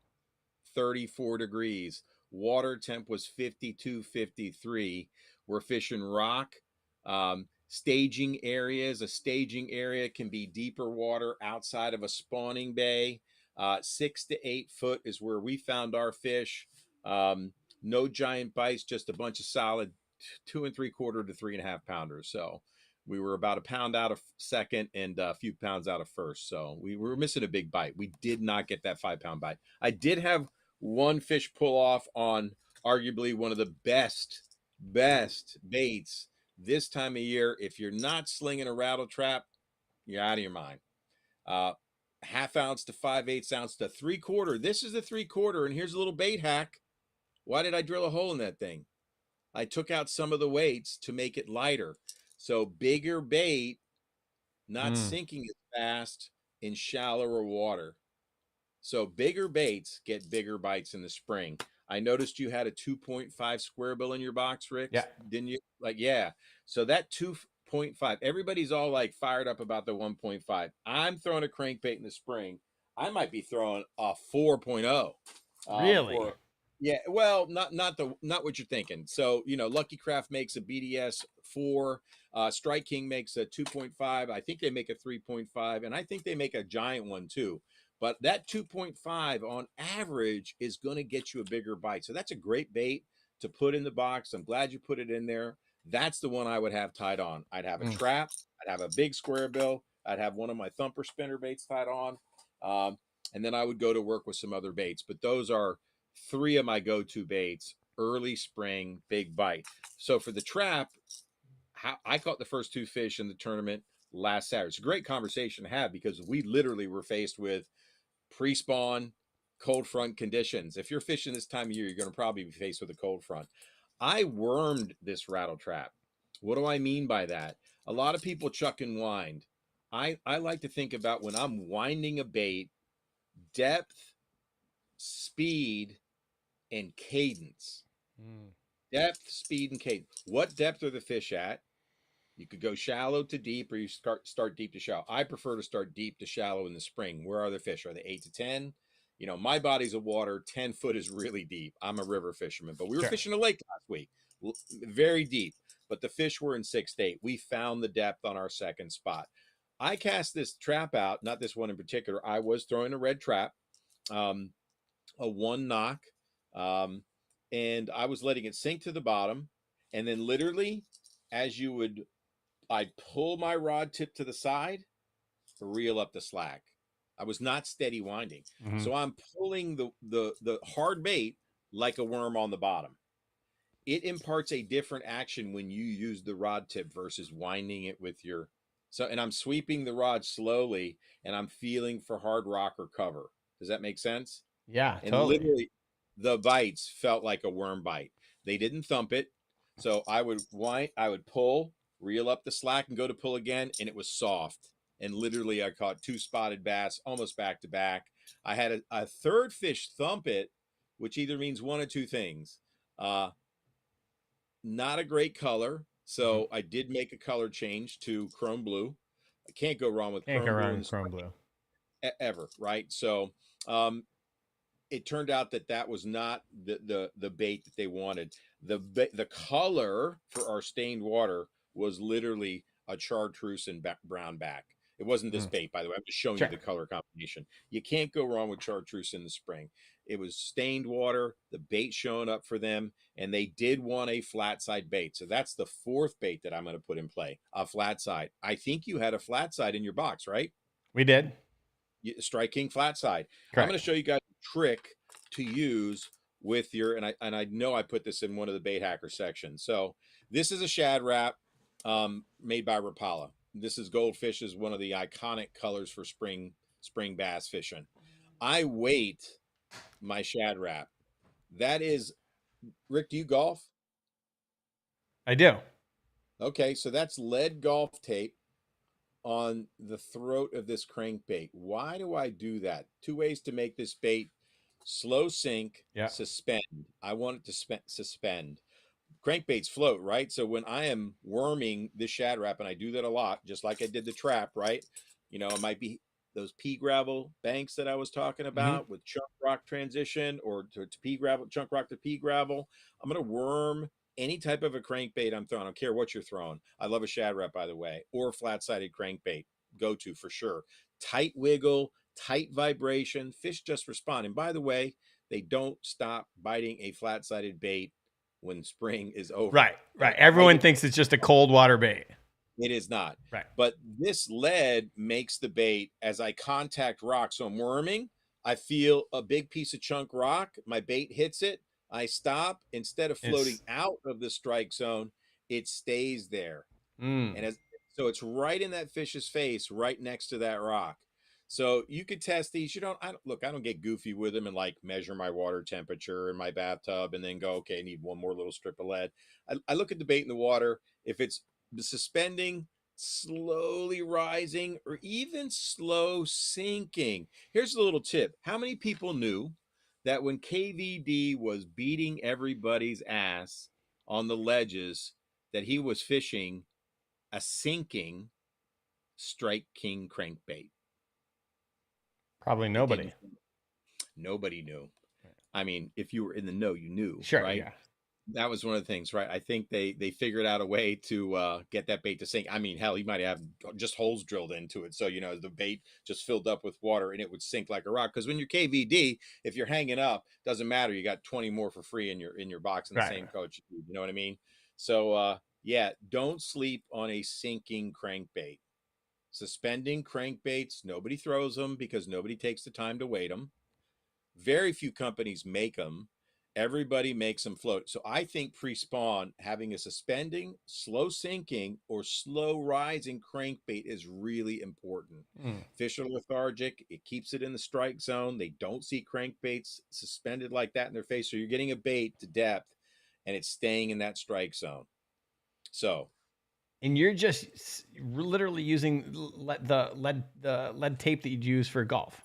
degrees. Water temp was 52, 53. We're fishing rock. Staging areas. A staging area can be deeper water outside of a spawning bay. 6 to 8 foot is where we found our fish. No giant bites, just a bunch of solid 2 3/4 to 3.5 pounders. So we were about a pound out of second and a few pounds out of first. So we were missing a big bite. We did not get that 5-pound bite. I did have one fish pull off on arguably one of the best baits this time of year. If you're not slinging a rattle trap, you're out of your mind. 1/2 ounce to 5/8 ounce to 3/4. This is the 3/4, and here's a little bait hack. Why did I drill a hole in that thing? I took out some of the weights to make it lighter. So bigger bait, not sinking as fast in shallower water. So bigger baits get bigger bites in the spring. I noticed you had a 2.5 square bill in your box, Rick. Yeah. Didn't you? Yeah. So that 2.5, everybody's all like fired up about the 1.5. I'm throwing a crankbait in the spring. I might be throwing a 4.0. Really? Yeah. Well, not what you're thinking. So, Lucky Craft makes a BDS 4. Strike King makes a 2.5. I think they make a 3.5, and I think they make a giant one too. But that 2.5 on average is going to get you a bigger bite. So that's a great bait to put in the box. I'm glad you put it in there. That's the one I would have tied on. I'd have a trap. I'd have a big square bill. I'd have one of my thumper spinner baits tied on. And then I would go to work with some other baits. But those are 3 of my go-to baits. Early spring, big bite. So for the trap, I caught the first 2 fish in the tournament last Saturday. It's a great conversation to have because we literally were faced with pre-spawn cold front conditions. If you're fishing this time of year, you're going to probably be faced with a cold front. I wormed this rattle trap. What do I mean by that? A lot of people chuck and wind. I like to think about when I'm winding a bait, depth, speed, and cadence. Depth, speed, and cadence. What depth are the fish at? You could go shallow to deep, or you start deep to shallow. I prefer to start deep to shallow in the spring. Where are the fish? Are they 8 to 10? My bodies of water, 10 foot is really deep. I'm a river fisherman, but we were fishing a lake last week, very deep. But the fish were in 6 to 8. We found the depth on our second spot. I cast this trap out, not this one in particular. I was throwing a red trap, a 1 knock, and I was letting it sink to the bottom. And then literally, as you would, I'd pull my rod tip to the side, reel up the slack. I was not steady winding. So I'm pulling the hard bait like a worm on the bottom. It imparts a different action when you use the rod tip versus winding it with your... and I'm sweeping the rod slowly, and I'm feeling for hard rock or cover. Does that make sense? Yeah, And totally. literally, the bites felt like a worm bite. They didn't thump it. So I would pull, reel up the slack, and go to pull again, and it was soft. And literally, I caught 2 spotted bass almost back to back. I had a third fish thump it, which either means one of 2 things. Not a great color, so I did make a color change to chrome blue. I can't go wrong with chrome blue ever, right? So it turned out that was not the bait that they wanted. The color for our stained water was literally a chartreuse and brown back. It wasn't this bait, by the way. I'm just showing Sure. you the color combination. You can't go wrong with chartreuse in the spring. It was stained water, the bait showing up for them, and they did want a flat side bait. So that's the fourth bait that I'm going to put in play, a flat side. I think you had a flat side in your box, right? We did. Strike King flat side. Correct. I'm going to show you guys a trick to use with your, and I know I put this in one of the bait hacker sections. So this is a shad wrap made by Rapala. This is goldfish, is one of the iconic colors for spring bass fishing. I weight my shad wrap. That is, Rick, do you golf? I do. Okay, so that's lead golf tape on the throat of this crankbait. Why do I do that? Two ways to make this bait slow sink, suspend. I want it to suspend. Crankbaits float, right? So when I am worming this shad wrap, and I do that a lot, just like I did the trap, right? You know, it might be those pea gravel banks that I was talking about with chunk rock transition, or to pea gravel, chunk rock to pea gravel. I'm going to worm any type of a crankbait I'm throwing. I don't care what you're throwing. I love a shad wrap, by the way, or a flat-sided crankbait. Go to for sure. Tight wiggle, tight vibration. Fish just respond. And by the way, they don't stop biting a flat-sided bait when spring is over. Right. Everyone thinks it's just a cold water bait. It is not. Right. But this lead makes the bait as I contact rock. So I'm worming. I feel a big piece of chunk rock. My bait hits it. I stop. Instead of floating out of the strike zone, it stays there. And so it's right in that fish's face, right next to that rock. So you could test these. I don't get goofy with them and like measure my water temperature in my bathtub and then go, okay, I need one more little strip of lead. I look at the bait in the water. If it's suspending, slowly rising, or even slow sinking. Here's a little tip. How many people knew that when KVD was beating everybody's ass on the ledges, that he was fishing a sinking Strike King crankbait? Probably nobody. Nobody knew. I mean, if you were in the know, you knew. Sure, right? yeah. That was one of the things, right? I think they figured out a way to get that bait to sink. I mean, hell, he might have just holes drilled into it. So, the bait just filled up with water and it would sink like a rock. Because when you're KVD, if you're hanging up, doesn't matter. You got 20 more for free in your box in the same coach. You know what I mean? So, yeah, don't sleep on a sinking crankbait. Suspending crankbaits, nobody throws them because nobody takes the time to weight them. Very few companies make them. Everybody makes them float. So I think pre-spawn, having a suspending, slow sinking, or slow rising crankbait is really important. Fish are lethargic. It keeps it in the strike zone. They don't see crankbaits suspended like that in their face. So you're getting a bait to depth, and it's staying in that strike zone. So. And you're just literally using the lead tape that you'd use for golf.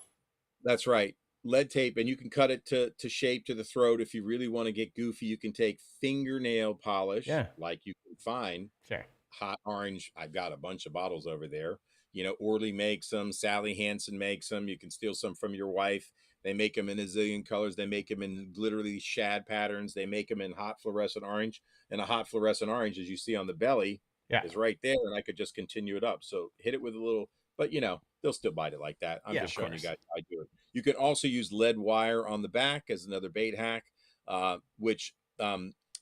That's right. Lead tape, and you can cut it to shape to the throat. If you really want to get goofy, you can take fingernail polish, like you can find. Sure. Hot orange. I've got a bunch of bottles over there. Orly makes them. Sally Hansen makes them. You can steal some from your wife. They make them in a zillion colors. They make them in literally shad patterns. They make them in hot fluorescent orange. And a hot fluorescent orange, as you see on the belly, is right there. And I could just continue it up. So hit it with a little, but they'll still bite it like that. I'm just showing you guys how I do it. You can also use lead wire on the back as another bait hack, which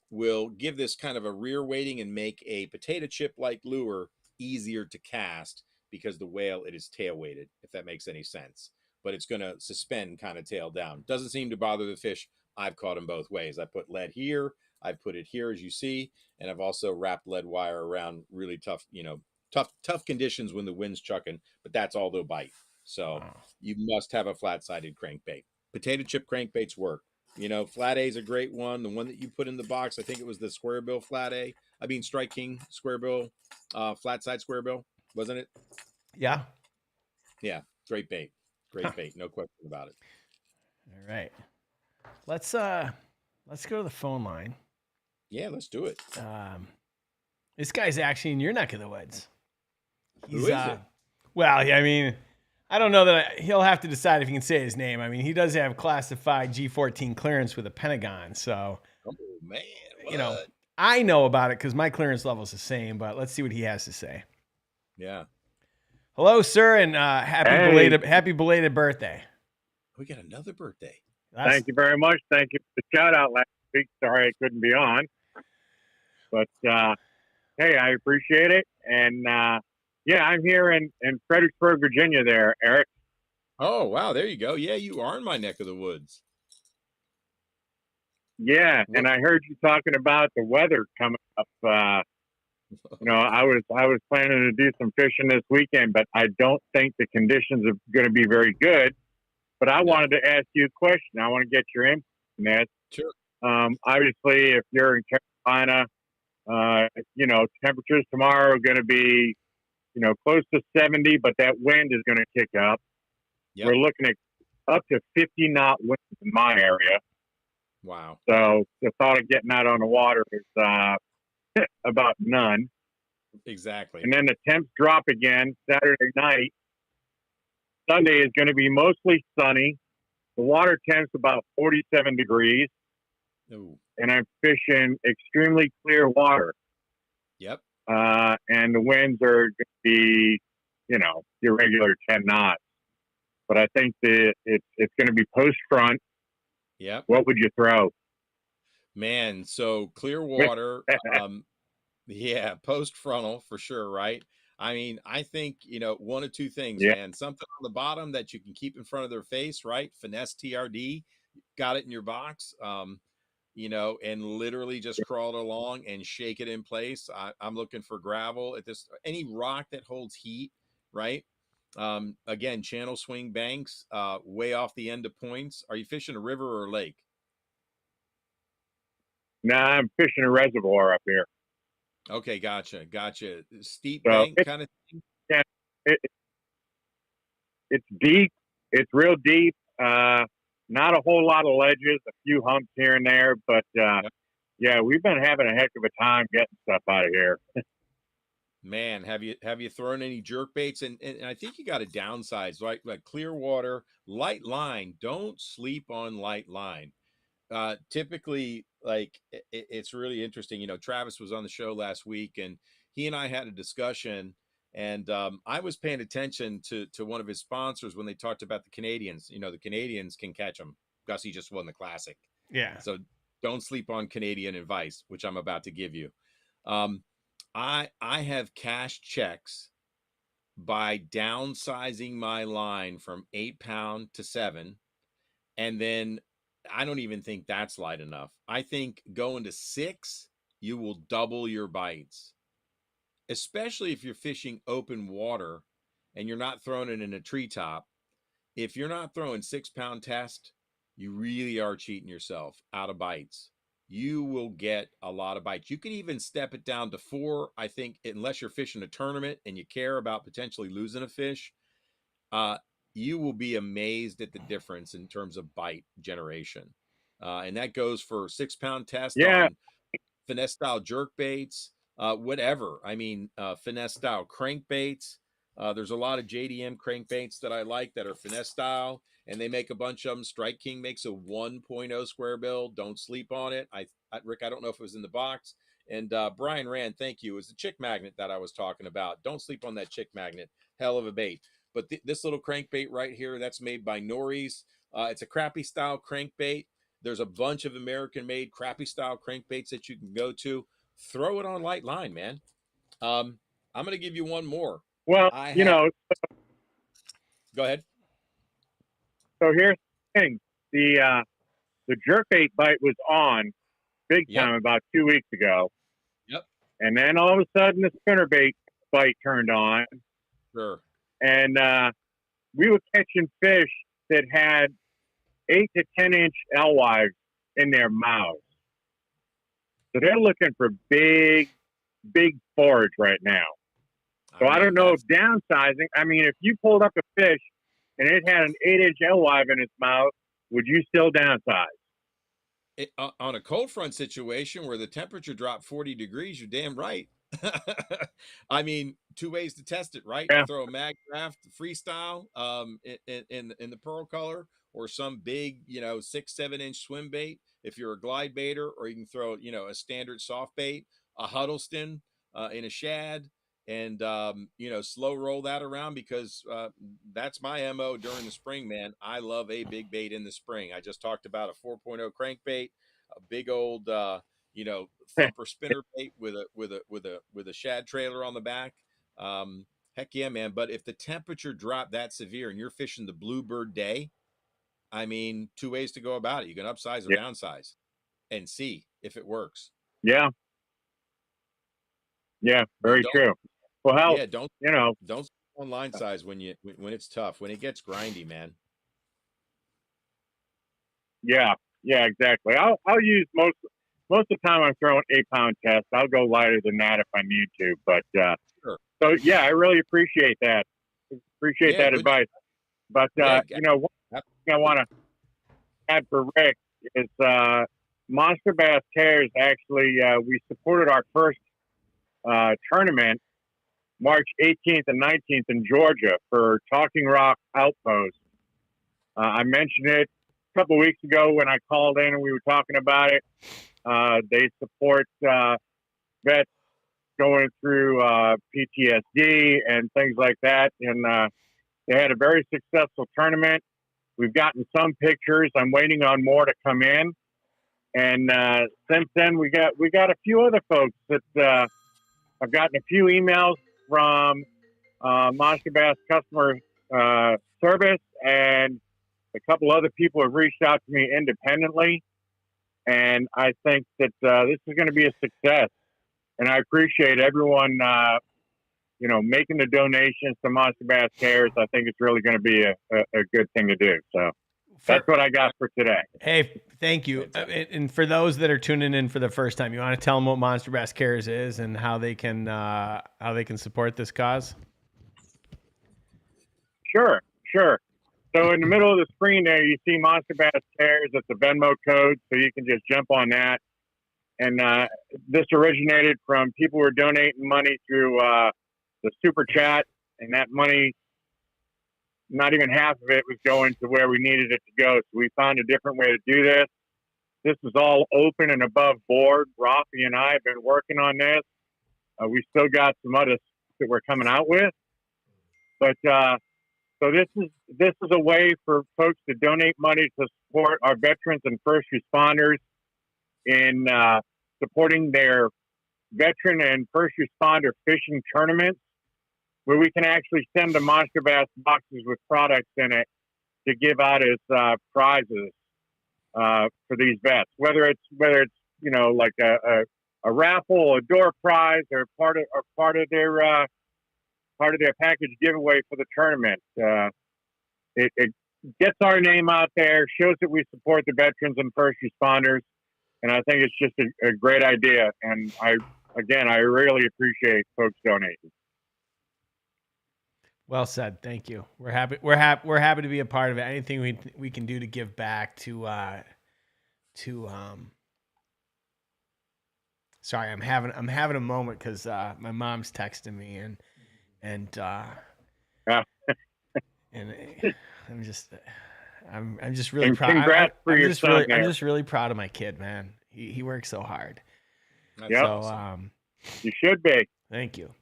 will give this kind of a rear weighting and make a potato chip like lure easier to cast because the whale, it is tail weighted, if that makes any sense. But it's going to suspend kind of tail down. Doesn't seem to bother the fish. I've caught them both ways. I put lead here. I put it here, as you see. And I've also wrapped lead wire around really tough, tough conditions when the wind's chucking, but that's all they'll bite. So you must have a flat-sided crankbait. Potato chip crankbaits work. Flat A is a great one. The one that you put in the box, I think it was the square bill flat A. Strike King square bill, flat side square bill, wasn't it? Yeah. Yeah. Great bait. Great bait. No question about it. All right. Let's go to the phone line. Yeah, let's do it. This guy's actually in your neck of the woods. Who is it? Well, I mean, I don't know that he'll have to decide if he can say his name. I mean, he does have classified G14 clearance with the Pentagon. So, oh man, what? I know about it because my clearance level is the same, but let's see what he has to say. Yeah. Hello, sir, and happy belated birthday. We got another birthday. Thank you very much. Thank you for the shout out last week. Sorry I couldn't be on. But hey, I appreciate it. And yeah, I'm here in Fredericksburg, Virginia there, Eric. Oh, wow. There you go. Yeah, you are in my neck of the woods. Yeah, and I heard you talking about the weather coming up. You know, I was planning to do some fishing this weekend, but I don't think the conditions are going to be very good. But I wanted to ask you a question. I want to get your input on this. Sure. Obviously, if you're in Carolina, you know, temperatures tomorrow are going to be, you know, close to 70, but that wind is going to kick up. Yep. We're looking at up to 50 knot winds in my area. Wow. So the thought of getting out on the water is about none. Exactly. And then the temps drop again Saturday night. Sunday is going to be mostly sunny. The water temp's about 47 degrees. Ooh. And I'm fishing extremely clear water. Yep. And the winds are going to be, you know, your regular 10 knots. But I think it's going to be post front. Yep. What would you throw? Man, so clear water, yeah, post frontal for sure, right? I mean, I think, you know, one of two things, man. Something on the bottom that you can keep in front of their face, right? Finesse TRD, got it in your box, you know, and literally just crawl it along and shake it in place. I'm looking for gravel at this, any rock that holds heat, right? Again, channel swing banks, way off the end of points. Are you fishing a river or a lake? Nah, I'm fishing a reservoir up here. Okay, gotcha. Steep So bank kind of thing? Yeah, it's deep. It's real deep. Not a whole lot of ledges, a few humps here and there, but yeah, we've been having a heck of a time getting stuff out of here. Man, have you thrown any jerk baits? And I think you got to downsize, right? Like clear water, light line. Don't sleep on light line. Typically, like it's really interesting. You know, Travis was on the show last week, and he and I had a discussion. And I was paying attention to one of his sponsors when they talked about the Canadians. You know, the Canadians can catch them. Gussie just won the Classic. Yeah. So don't sleep on Canadian advice, which I'm about to give you. I have cashed checks by downsizing my line from 8-pound to 7, and then I don't even think that's light enough. I think going to 6, you will double your bites, especially if you're fishing open water and you're not throwing it in a treetop. If you're not throwing 6-pound test, you really are cheating yourself out of bites. You will get a lot of bites. You can even step it down to 4. I think unless you're fishing a tournament and you care about potentially losing a fish, you will be amazed at the difference in terms of bite generation. And that goes for 6-pound test on finesse style jerk baits, whatever. I mean, finesse style crankbaits. There's a lot of JDM crankbaits that I like that are finesse style, and they make a bunch of them. Strike King makes a 1.0 square bill. Don't sleep on it. Rick, I don't know if it was in the box. And Brian Rand, thank you. It was the chick magnet that I was talking about. Don't sleep on that chick magnet. Hell of a bait. But this little crankbait right here, that's made by Norris. It's a crappie style crankbait. There's a bunch of American-made crappie style crankbaits that you can go to. Throw it on light line, man. I'm going to give you one more. Well, you know, go ahead. So here's the thing: the jerkbait bite was on big time about 2 weeks ago. Yep. And then all of a sudden, the spinnerbait bite turned on. Sure. And we were catching fish that had 8 to 10 inch alewives in their mouths. So they're looking for big forage right now. So I don't know if downsizing, I mean, if you pulled up a fish and it had an 8-inch alewife in its mouth, would you still downsize? On a cold front situation where the temperature dropped 40 degrees, you're damn right. I mean, 2 ways to test it, right? Yeah. Throw a mag draft freestyle in the pearl color, or some big, you know, 6-7 inch swim bait. if you're a glide baiter, or you can throw, a standard soft bait, a Huddleston in a shad, and slow roll that around, because that's my MO during the spring, man. I love a big bait in the spring. I just talked about a 4.0 crankbait, a big old thumper spinner bait with a shad trailer on the back. Heck yeah, man. But if the temperature dropped that severe and you're fishing the Bluebird Day, I mean, two ways to go about it. You can upsize or Yeah. downsize and see if it works. Yeah. Yeah. Very Don't- true. Well, how, Yeah, don't online size when it's tough, when it gets grindy, man. yeah, exactly. I'll use most of the time I'm throwing 8-pound test. I'll go lighter than that if I need to. But Sure. so yeah, I really appreciate that. Appreciate Yeah, that good. advice. But Yeah, one thing I want to add for Rick is Monster Bass Cares. Actually, we supported our first tournament March 18th and 19th in Georgia for Talking Rock Outpost. I mentioned it a couple of weeks ago when I called in and we were talking about it. They support vets going through PTSD and things like that. And they had a very successful tournament. We've gotten some pictures. I'm waiting on more to come in. And since then, we got a few other folks that I've gotten a few emails from Monster Bass customer service, and a couple other people have reached out to me independently. And I think that this is going to be a success. And I appreciate everyone, making the donations to Monster Bass Cares. I think it's really going to be a good thing to do. So that's what I got for today. Hey, thank you. And for those that are tuning in for the first time, you want to tell them what Monster Bass Cares is and how they can support this cause? Sure. So in the middle of the screen there, you see Monster Bass Cares. It's a Venmo code, so you can just jump on that. And this originated from people who were donating money through the Super Chat, and that money, not even half of it was going to where we needed it to go. So we found a different way to do this. This is all open and above board. Rafi and I have been working on this. We still got some other stuff that we're coming out with. But so this is a way for folks to donate money to support our veterans and first responders in supporting their veteran and first responder fishing tournaments, where we can actually send them Monster Bass boxes with products in it to give out as prizes for these vets. Whether it's like a raffle, a door prize, or part of their package giveaway for the tournament. It gets our name out there, shows that we support the veterans and first responders, and I think it's just a great idea. And I really appreciate folks donating. Well said. Thank you. We're happy to be a part of it. Anything we can do to give back to sorry, I'm having a moment because my mom's texting me and I'm just really proud. Congrats for your son. I'm just really proud of my kid, man. He works so hard. That's Yep. awesome. You should be. Thank you.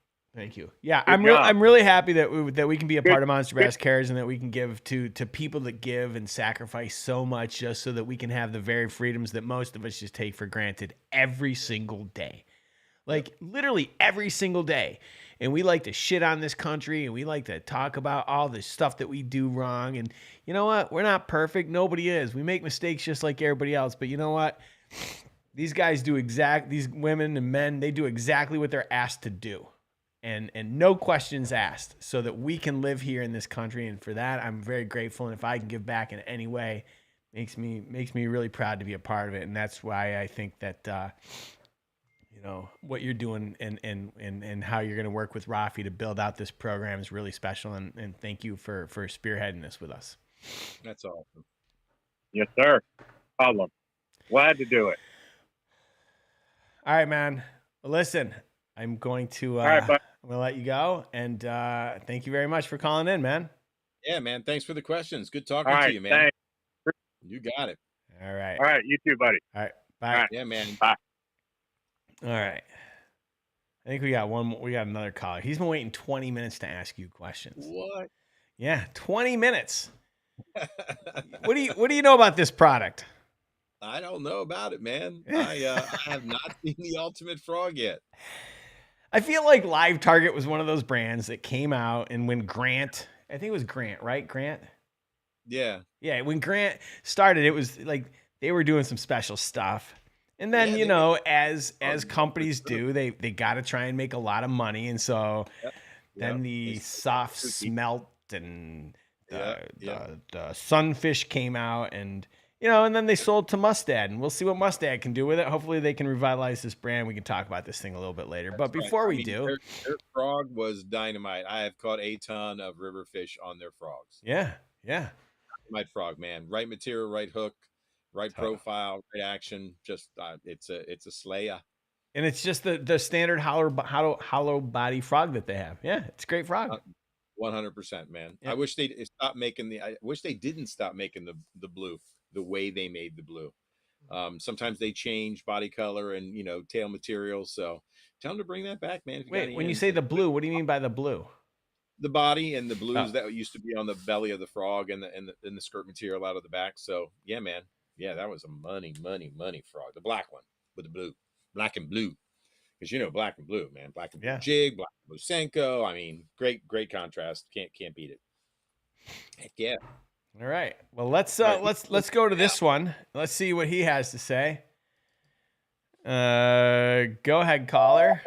Yeah, Good job. I'm really happy that we can be a part of Monster Bass Cares, and that we can give to people that give and sacrifice so much just so that we can have the very freedoms that most of us just take for granted every single day. Like literally every single day. And we like to shit on this country, and we like to talk about all the stuff that we do wrong. And you know what? We're not perfect. Nobody is. We make mistakes just like everybody else. But you know what? These guys these women and men, they do exactly what they're asked to do. And no questions asked, so that we can live here in this country. And for that, I'm very grateful. And if I can give back in any way, makes me really proud to be a part of it. And that's why I think that, what you're doing and how you're going to work with Rafi to build out this program is really special. And thank you for spearheading this with us. That's awesome. Yes, sir. Problem. Glad to do it. All right, man. Well, listen, I'm going to, All right, bud. I'm going to let you go. And thank you very much for calling in, man. Yeah, man. Thanks for the questions. Good talking All right, to you, man. thanks. You got it. All right. All right. You too, buddy. All right. Bye. All right. Yeah, man. Bye. All right. I think we got one more. We got another caller. He's been waiting 20 minutes to ask you questions. What? Yeah, 20 minutes. What do you know about this product? I don't know about it, man. I have not seen the Ultimate Frog yet. I feel like Live Target was one of those brands that came out, and when Grant, I think it was Grant, right? Grant? Yeah. Yeah, when Grant started, it was like they were doing some special stuff. And then, Yeah, you they know, were- as companies do, they got to try and make a lot of money. And so then Yep. the They- soft smelt and Yeah, yeah. the sunfish came out, and, you know, and then they sold to Mustad, and we'll see what Mustad can do with it. Hopefully they can revitalize this brand. We can talk about this thing a little bit later. But That's right. before I we mean, do, their frog was dynamite. I have caught a ton of river fish on their frogs. yeah. My frog, man. Right material, right hook, right Totally. profile, right action. Just it's a slayer. And it's just the standard hollow body frog that they have. Yeah, it's a great frog. 100%, man. Yeah. I wish they stopped making I wish they didn't stop making the blue the way they made the blue. Sometimes they change body color and, you know, tail material. So tell them to bring that back, man. If you got Wait, any when you ends say in the it. blue, what do you mean by the blue? The body and the blues Oh. that used to be on the belly of the frog and the skirt material out of the back. So yeah, man. Yeah, that was a money frog. The black one with the blue, black and blue. Because, you know, black and blue, man. Black and blue Yeah. jig, black and blue Senko. I mean, great contrast. Can't beat it. Heck yeah. All right. Well, let's Right. let's go to this one. Let's see what he has to say. Go ahead, caller.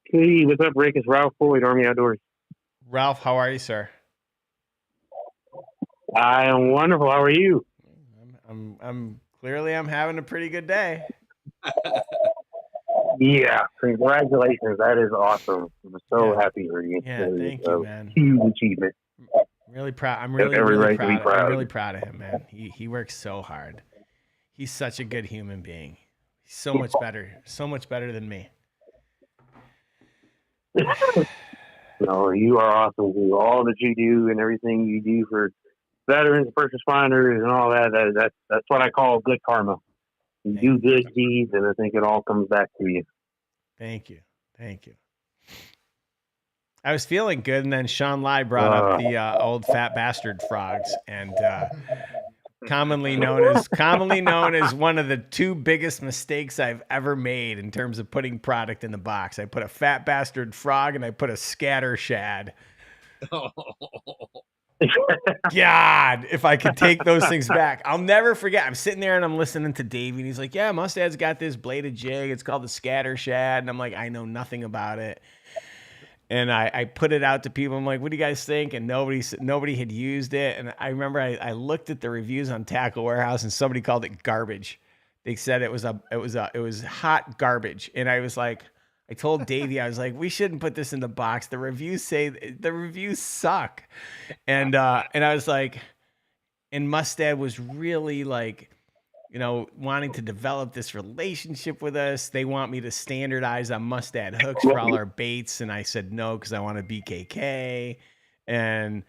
Hey, what's up, Rick? It's Ralph Floyd, Army Outdoors. Ralph, how are you, sir? I am wonderful. How are you? I'm clearly I'm having a pretty good day. Yeah, congratulations. That is awesome. I'm so happy for you. Yeah, That is thank a you, man. Huge achievement. Really proud. I'm really, Every really right to be proud. I'm proud. really proud of him, man. He works so hard. He's such a good human being. He's so much better than me. No, you are awesome. You all that you do and everything you do for veterans, first responders, and all that. That's what I call good karma. You do good deeds, and I think it all comes back to you. Thank you. I was feeling good, and then Sean Lai brought up the old fat bastard frogs, and commonly known as one of the two biggest mistakes I've ever made in terms of putting product in the box. I put a fat bastard frog, and I put a scatter shad. God, if I could take those things back. I'll never forget. I'm sitting there and I'm listening to Davey, and he's like, yeah, Mustad's got this bladed jig. It's called the scatter shad. And I'm like, I know nothing about it. And I put it out to people. I'm like, what do you guys think? And nobody had used it. And I remember I looked at the reviews on Tackle Warehouse, and somebody called it garbage. They said it was hot garbage. And I was like, I told Davey, I was like, we shouldn't put this in the box. The reviews say the reviews suck. And I was like, and Mustad was really like, you know, wanting to develop this relationship with us. They want me to standardize on Mustad hooks for all our baits. And I said no, because I want a BKK. And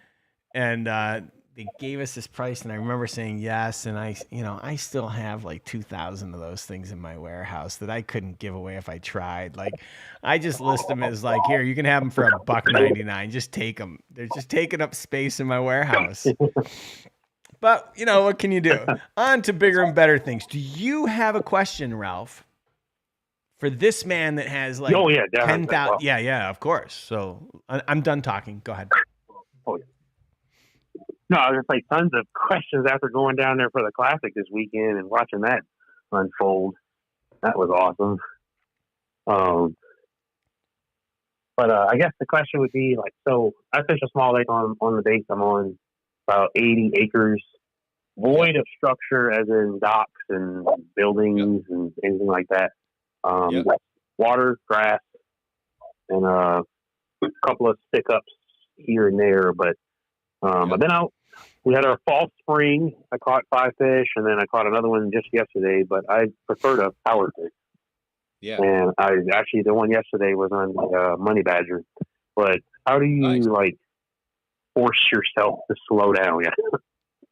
they gave us this price, and I remember saying yes. And I still have like 2,000 of those things in my warehouse that I couldn't give away if I tried. Like, I just list them as like, here, you can have them for $1.99. Just take them. They're just taking up space in my warehouse. But you know, what can you do? On to bigger and better things. Do you have a question, Ralph, for this man that has like 10,000? Yeah, of course. So I'm done talking. Go ahead. No, I was just like tons of questions after going down there for the Classic this weekend and watching that unfold. That was awesome. But I guess the question would be like, so I fish a small lake on the base I'm on, about 80 acres, void of structure, as in docks and buildings and anything like that. Water, grass, and a couple of stick ups here and there, but then we had our fall spring. I caught 5 fish, and then I caught another one just yesterday, but I prefer to power fish. Yeah. And the one yesterday was on the money badger. But how do you like force yourself to slow down?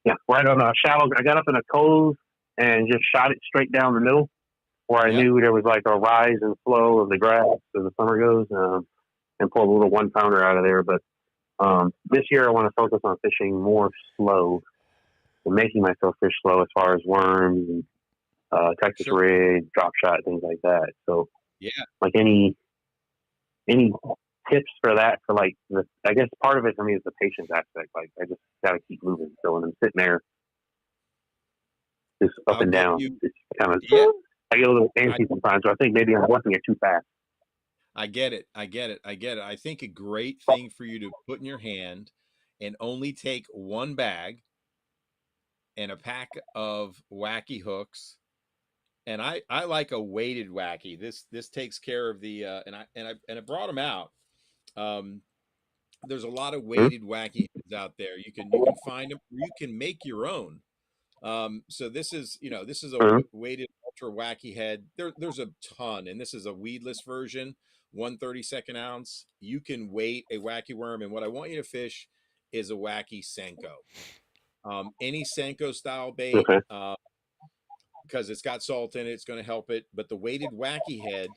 Yeah, right on a shallow. I got up in a cove and just shot it straight down the middle, where I Yep. knew there was like a rise and flow of the grass as the summer goes, and pulled a little 1-pounder out of there. But this year I want to focus on fishing more slow and making myself fish slow as far as worms and Texas Sure. rig, drop shot, things like that. So Yeah. like any tips for that, for like I guess part of it for me is the patience aspect. Like I just got to keep moving. So when I'm sitting there just up I'll and give down, you. it's kind of, Yeah. I get a little fancy sometimes. So I think maybe I'm working it too fast. I get it. I get it. I get it. I think a great thing for you to put in your hand and only take one bag and a pack of wacky hooks. And I like a weighted wacky. This takes care of the and I brought them out. There's a lot of weighted wacky heads out there. You can find them, or you can make your own. So this is a weighted ultra wacky head. There's a ton, and this is a weedless version, 1/32 ounce. You can weight a wacky worm, and what I want you to fish is a wacky Senko. Any Senko style bait, Okay. because it's got salt in it, it's going to help it. But the weighted wacky head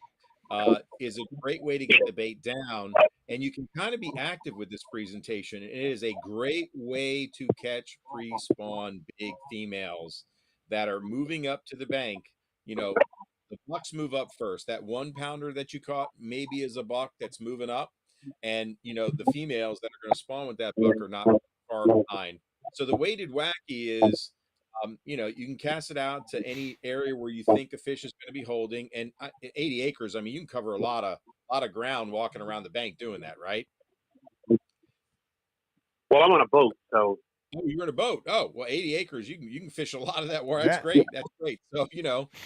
is a great way to get the bait down, and you can kind of be active with this presentation. It is a great way to catch pre-spawn big females that are moving up to the bank. The bucks move up first. That 1-pounder that you caught maybe is a buck that's moving up, and the females that are going to spawn with that buck are not far behind. So the weighted wacky is you can cast it out to any area where you think a fish is going to be holding. And 80 acres, I mean, you can cover a lot of ground walking around the bank doing that, right? Well, I'm on a boat, so Oh, you're in a boat. Oh, well, 80 acres, you can fish a lot of that. Well, that's Yeah. great. That's great. So,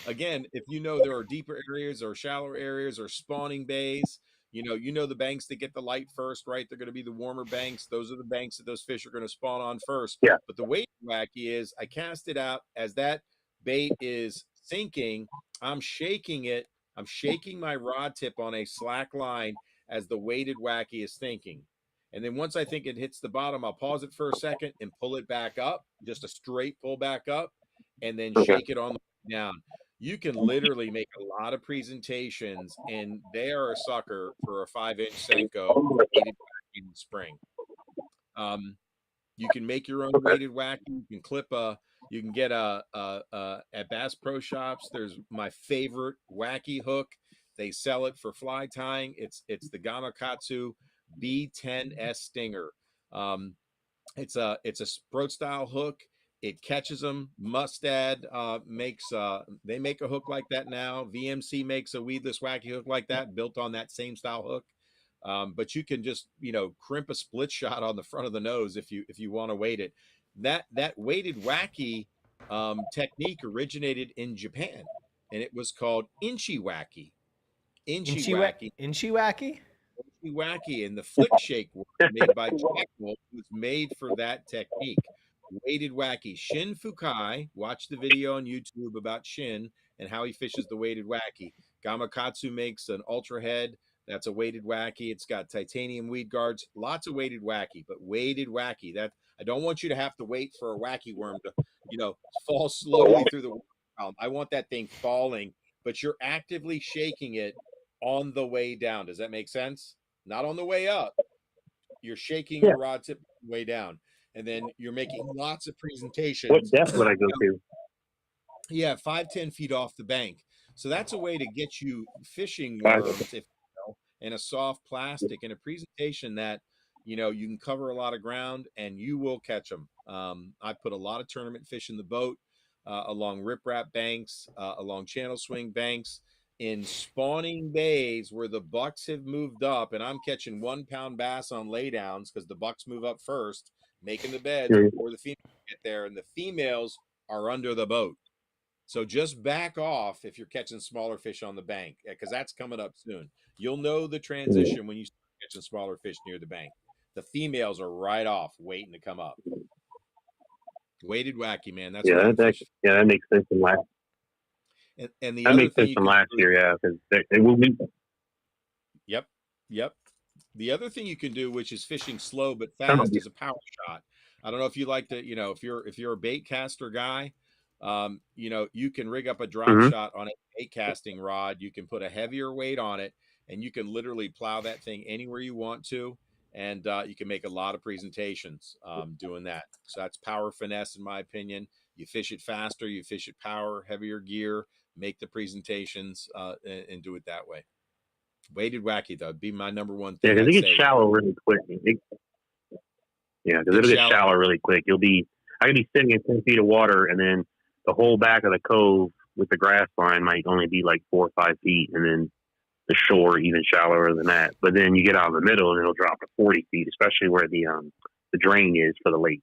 again, if there are deeper areas or shallower areas or spawning bays, the banks that get the light first, right? They're going to be the warmer banks. Those are the banks that those fish are going to spawn on first. yeah. But the weight wacky is I cast it out as that bait is sinking. I'm shaking it. I'm shaking my rod tip on a slack line as the weighted wacky is sinking. And then once I think it hits the bottom, I'll pause it for a second and pull it back up, just a straight pull back up, and then Okay. shake it on the way down. You can literally make a lot of presentations, and they are a sucker for a 5-inch Senko weighted wacky in the spring. You can make your own weighted wacky. You can clip you can get at Bass Pro Shops. There's my favorite wacky hook. They sell it for fly tying. It's the Gamakatsu B10S Stinger. It's a Sprout style hook. It catches them. Mustad makes they make a hook like that now. VMC makes a weedless wacky hook like that, built on that same style hook. But you can just crimp a split shot on the front of the nose if you want to weight it. That weighted wacky technique originated in Japan, and it was called inchi wacky. Inchi wacky. Inchi wacky? Wacky, and the flick shake work made by Jack Wolf was made for that technique. Weighted wacky. Shin Fukai, watch the video on YouTube about Shin and how he fishes the weighted wacky. Gamakatsu makes an ultra head. That's a weighted wacky. It's got titanium weed guards. Lots of weighted wacky, but weighted wacky. That I don't want you to have to wait for a wacky worm to, fall slowly through the water. I want that thing falling, but you're actively shaking it on the way down. Does that make sense? Not on the way up. You're shaking your rod tip way down, and then you're making lots of presentations. What depth would I go to? Yeah, 5-10 feet off the bank. So that's a way to get you fishing worms, if in a soft plastic, in a presentation that you can cover a lot of ground and you will catch them. I put a lot of tournament fish in the boat, along riprap banks, along channel swing banks, in spawning bays where the bucks have moved up, and I'm catching 1-pound bass on laydowns because the bucks move up first, making the beds before the females get there, and the females are under the boat. So just back off if you're catching smaller fish on the bank, because that's coming up soon. You'll know the transition when you start catching smaller fish near the bank. The females are right off, waiting to come up. Weighted wacky, man. That's that makes sense from last. And the That other makes thing sense you from can last do, year, yeah, because it will be. Yep. The other thing you can do, which is fishing slow but fast, is a power shot. I don't know if you like to, if you're a bait caster guy, you can rig up a drop Mm-hmm. shot on a bait casting rod. You can put a heavier weight on it, and you can literally plow that thing anywhere you want to, and you can make a lot of presentations doing that. So that's power finesse, in my opinion. You fish it faster, you fish it power, heavier gear, make the presentations, and do it that way. Weighted wacky though, would be my number one Yeah, thing because I'd it gets say. shallow really quick. Yeah, because Get it'll get shallow. shallow really quick. I could be sitting in 10 feet of water, and then the whole back of the cove with the grass line might only be like 4 or 5 feet, and then the shore even shallower than that. But then you get out in the middle, and it'll drop to 40 feet, especially where the drain is for the lake.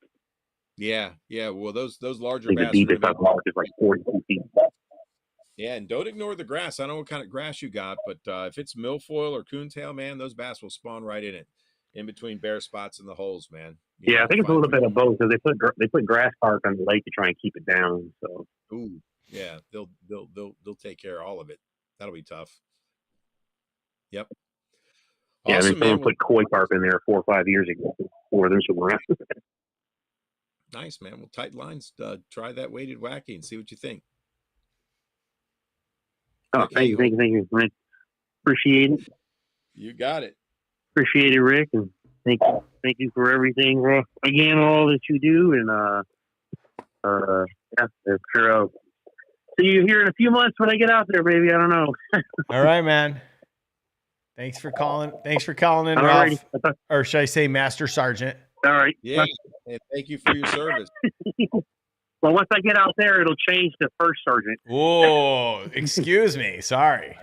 Yeah. Well, those larger Like the bass are going deepest to I've marked is like 42 feet. Yeah, and don't ignore the grass. I don't know what kind of grass you got, but if it's milfoil or coontail, man, those bass will spawn right in it, in between bare spots in the holes, man. Yeah, I think it's a little bit of both because they put grass carp on the lake to try and keep it down. So Ooh, yeah, they'll take care of all of it. That'll be tough. Yep. yeah, and then Awesome, someone man. put koi carp in there 4 or 5 years ago before this was around. Nice, man. Well, tight lines. Try that weighted wacky and see what you think. Oh, thank you, Rick. Appreciate it. You got it. Appreciate it, Rick, and thank you for everything again, all that you do, and yeah, sure. I'll see you here in a few months when I get out there, baby. I don't know. All right, man. Thanks for calling. Thanks for calling in, Ralph. Or should I say Master Sergeant? All right. Yeah. And thank you for your service. Well, once I get out there, it'll change to First Sergeant. Whoa, excuse me. Sorry.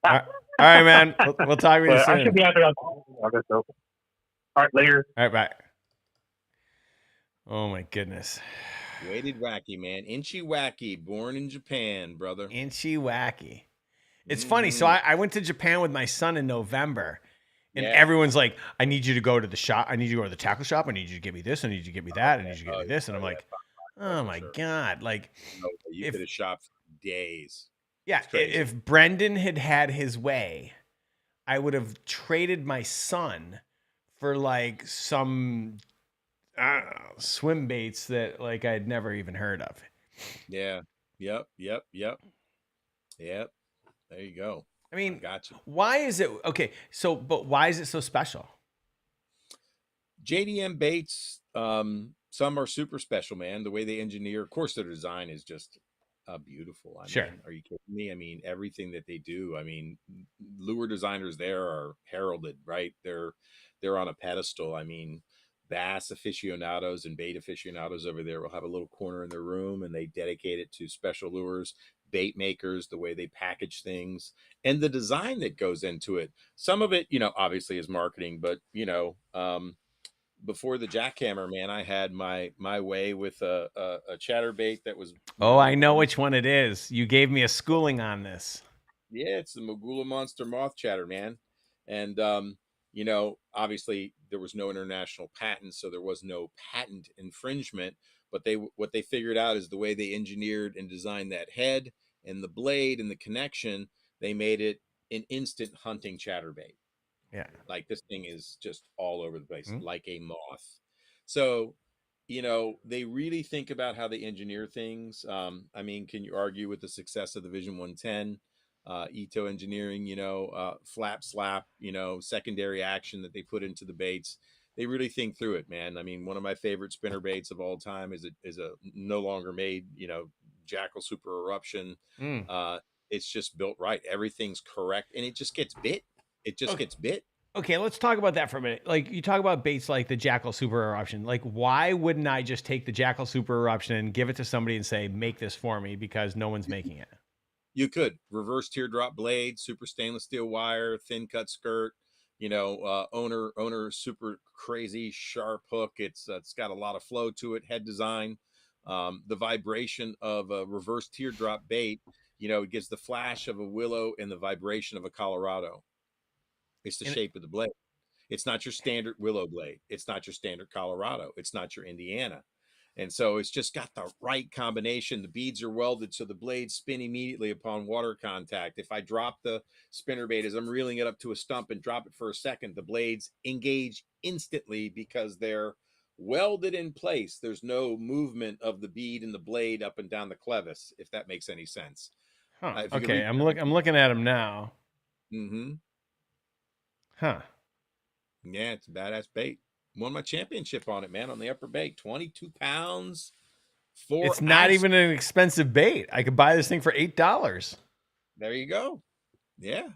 All right, man. We'll talk with you soon. I should be out there. All right, later. All right, bye. Oh my goodness. Weighted wacky, man. Inchy wacky, born in Japan, brother. Inchy wacky. It's funny. So I went to Japan with my son in November, and everyone's like, I need you to go to the shop. I need you to go to the tackle shop. I need you to give me this. I need you to give me that. I need you to give me this. And I'm like, oh my God. Like, you could have shopped for days. Yeah. If Brendan had had his way, I would have traded my son for like some swim baits that like I'd never even heard of. Yeah. Yep. There you go. I mean, gotcha. Why is it okay? So, but why is it so special? JDM baits, some are super special, man. The way they engineer, of course, their design is just beautiful. I mean, are you kidding me? I mean, everything that they do. I mean, lure designers there are heralded, right? They're on a pedestal. I mean, bass aficionados and bait aficionados over there will have a little corner in their room, and they dedicate it to special lures. Bait makers, the way they package things, and the design that goes into it. Some of it, obviously is marketing, but before the jackhammer, man, I had my way with a chatterbait that was. Oh, I know which one it is. You gave me a schooling on this. Yeah, it's the Magula Monster Moth Chatter, man, and obviously there was no international patent, so there was no patent infringement. But what they figured out is the way they engineered and designed that head and the blade and the connection, they made it an instant hunting chatterbait. Yeah. Like this thing is just all over the place, like a moth. So, they really think about how they engineer things. I mean, can you argue with the success of the Vision 110? Ito engineering, flap slap, secondary action that they put into the baits. They really think through it, man. I mean, one of my favorite spinner baits of all time is a no longer made, Jackal Super Eruption. It's just built right. Everything's correct, and it just gets bit. It just gets bit. Okay, let's talk about that for a minute. Like, you talk about baits like the Jackal Super Eruption. Like, why wouldn't I just take the Jackal Super Eruption and give it to somebody and say, make this for me, because no one's making it? You could. Reverse teardrop blade, super stainless steel wire, thin cut skirt, owner super crazy sharp hook. It's got a lot of flow to it. Head design, the vibration of a reverse teardrop bait, it gives the flash of a willow and the vibration of a Colorado. It's the shape of the blade. It's not your standard willow blade. It's not your standard Colorado. It's not your Indiana. And so it's just got the right combination. The beads are welded so the blades spin immediately upon water contact. If I drop the spinnerbait as I'm reeling it up to a stump and drop it for a second, the blades engage instantly because they're welded in place. There's no movement of the bead and the blade up and down the clevis, if that makes any sense. Huh. If you could Okay, read. I'm looking at them now. Mm-hmm. Huh. Yeah, it's a badass bait. Won my championship on it, man, on the upper bait. 22 pounds. It's not even an expensive bait. I could buy this thing for $8. There you go. Yeah.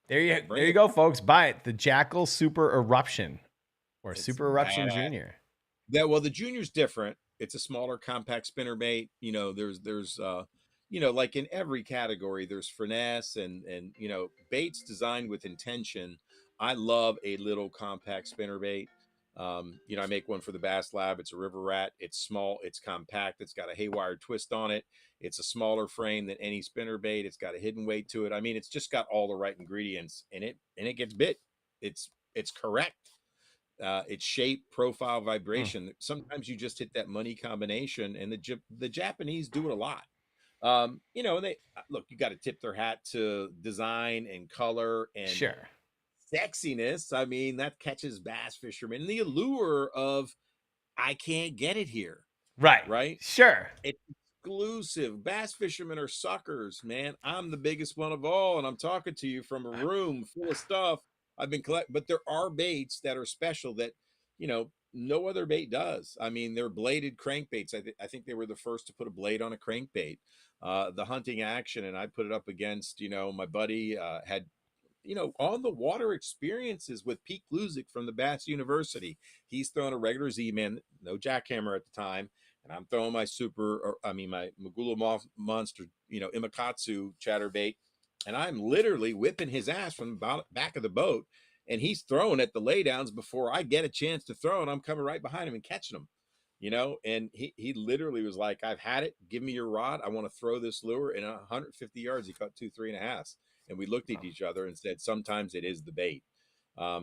There you go, folks. Buy it. The Jackal Super Eruption or It's Super Eruption badass. Junior. Yeah, well, the Junior's different. It's a smaller, compact spinnerbait. There's like in every category, there's finesse and baits designed with intention. I love a little compact spinnerbait. I make one for the Bass Lab. It's a River Rat. It's small. It's compact. It's got a haywire twist on it. It's a smaller frame than any spinnerbait. It's got a hidden weight to it. I mean, it's just got all the right ingredients in it, and it gets bit. It's correct. It's shape, profile, vibration. Sometimes you just hit that money combination, and the Japanese do it a lot. They look. You got to tip their hat to design and color and Sure. sexiness. I mean, that catches bass fishermen. And the allure of I can't get it here. Right. Sure. It's exclusive. Bass fishermen are suckers, man. I'm the biggest one of all, and I'm talking to you from a room full of stuff I've been collecting. But there are baits that are special that no other bait does. I mean, they're bladed crankbaits. I think they were the first to put a blade on a crankbait. The hunting action, and I put it up against my buddy had on the water experiences with Pete Gluzik from the Bass University. He's throwing a regular Z-Man, no jackhammer at the time, and I'm throwing my my Magula Monster, Imakatsu chatterbait, and I'm literally whipping his ass from the back of the boat, and he's throwing at the laydowns before I get a chance to throw, and I'm coming right behind him and catching him. And he literally was like, I've had it. Give me your rod. I want to throw this lure. And 150 yards, he caught 2, 3.5. And we looked at each other and said, sometimes it is the bait. A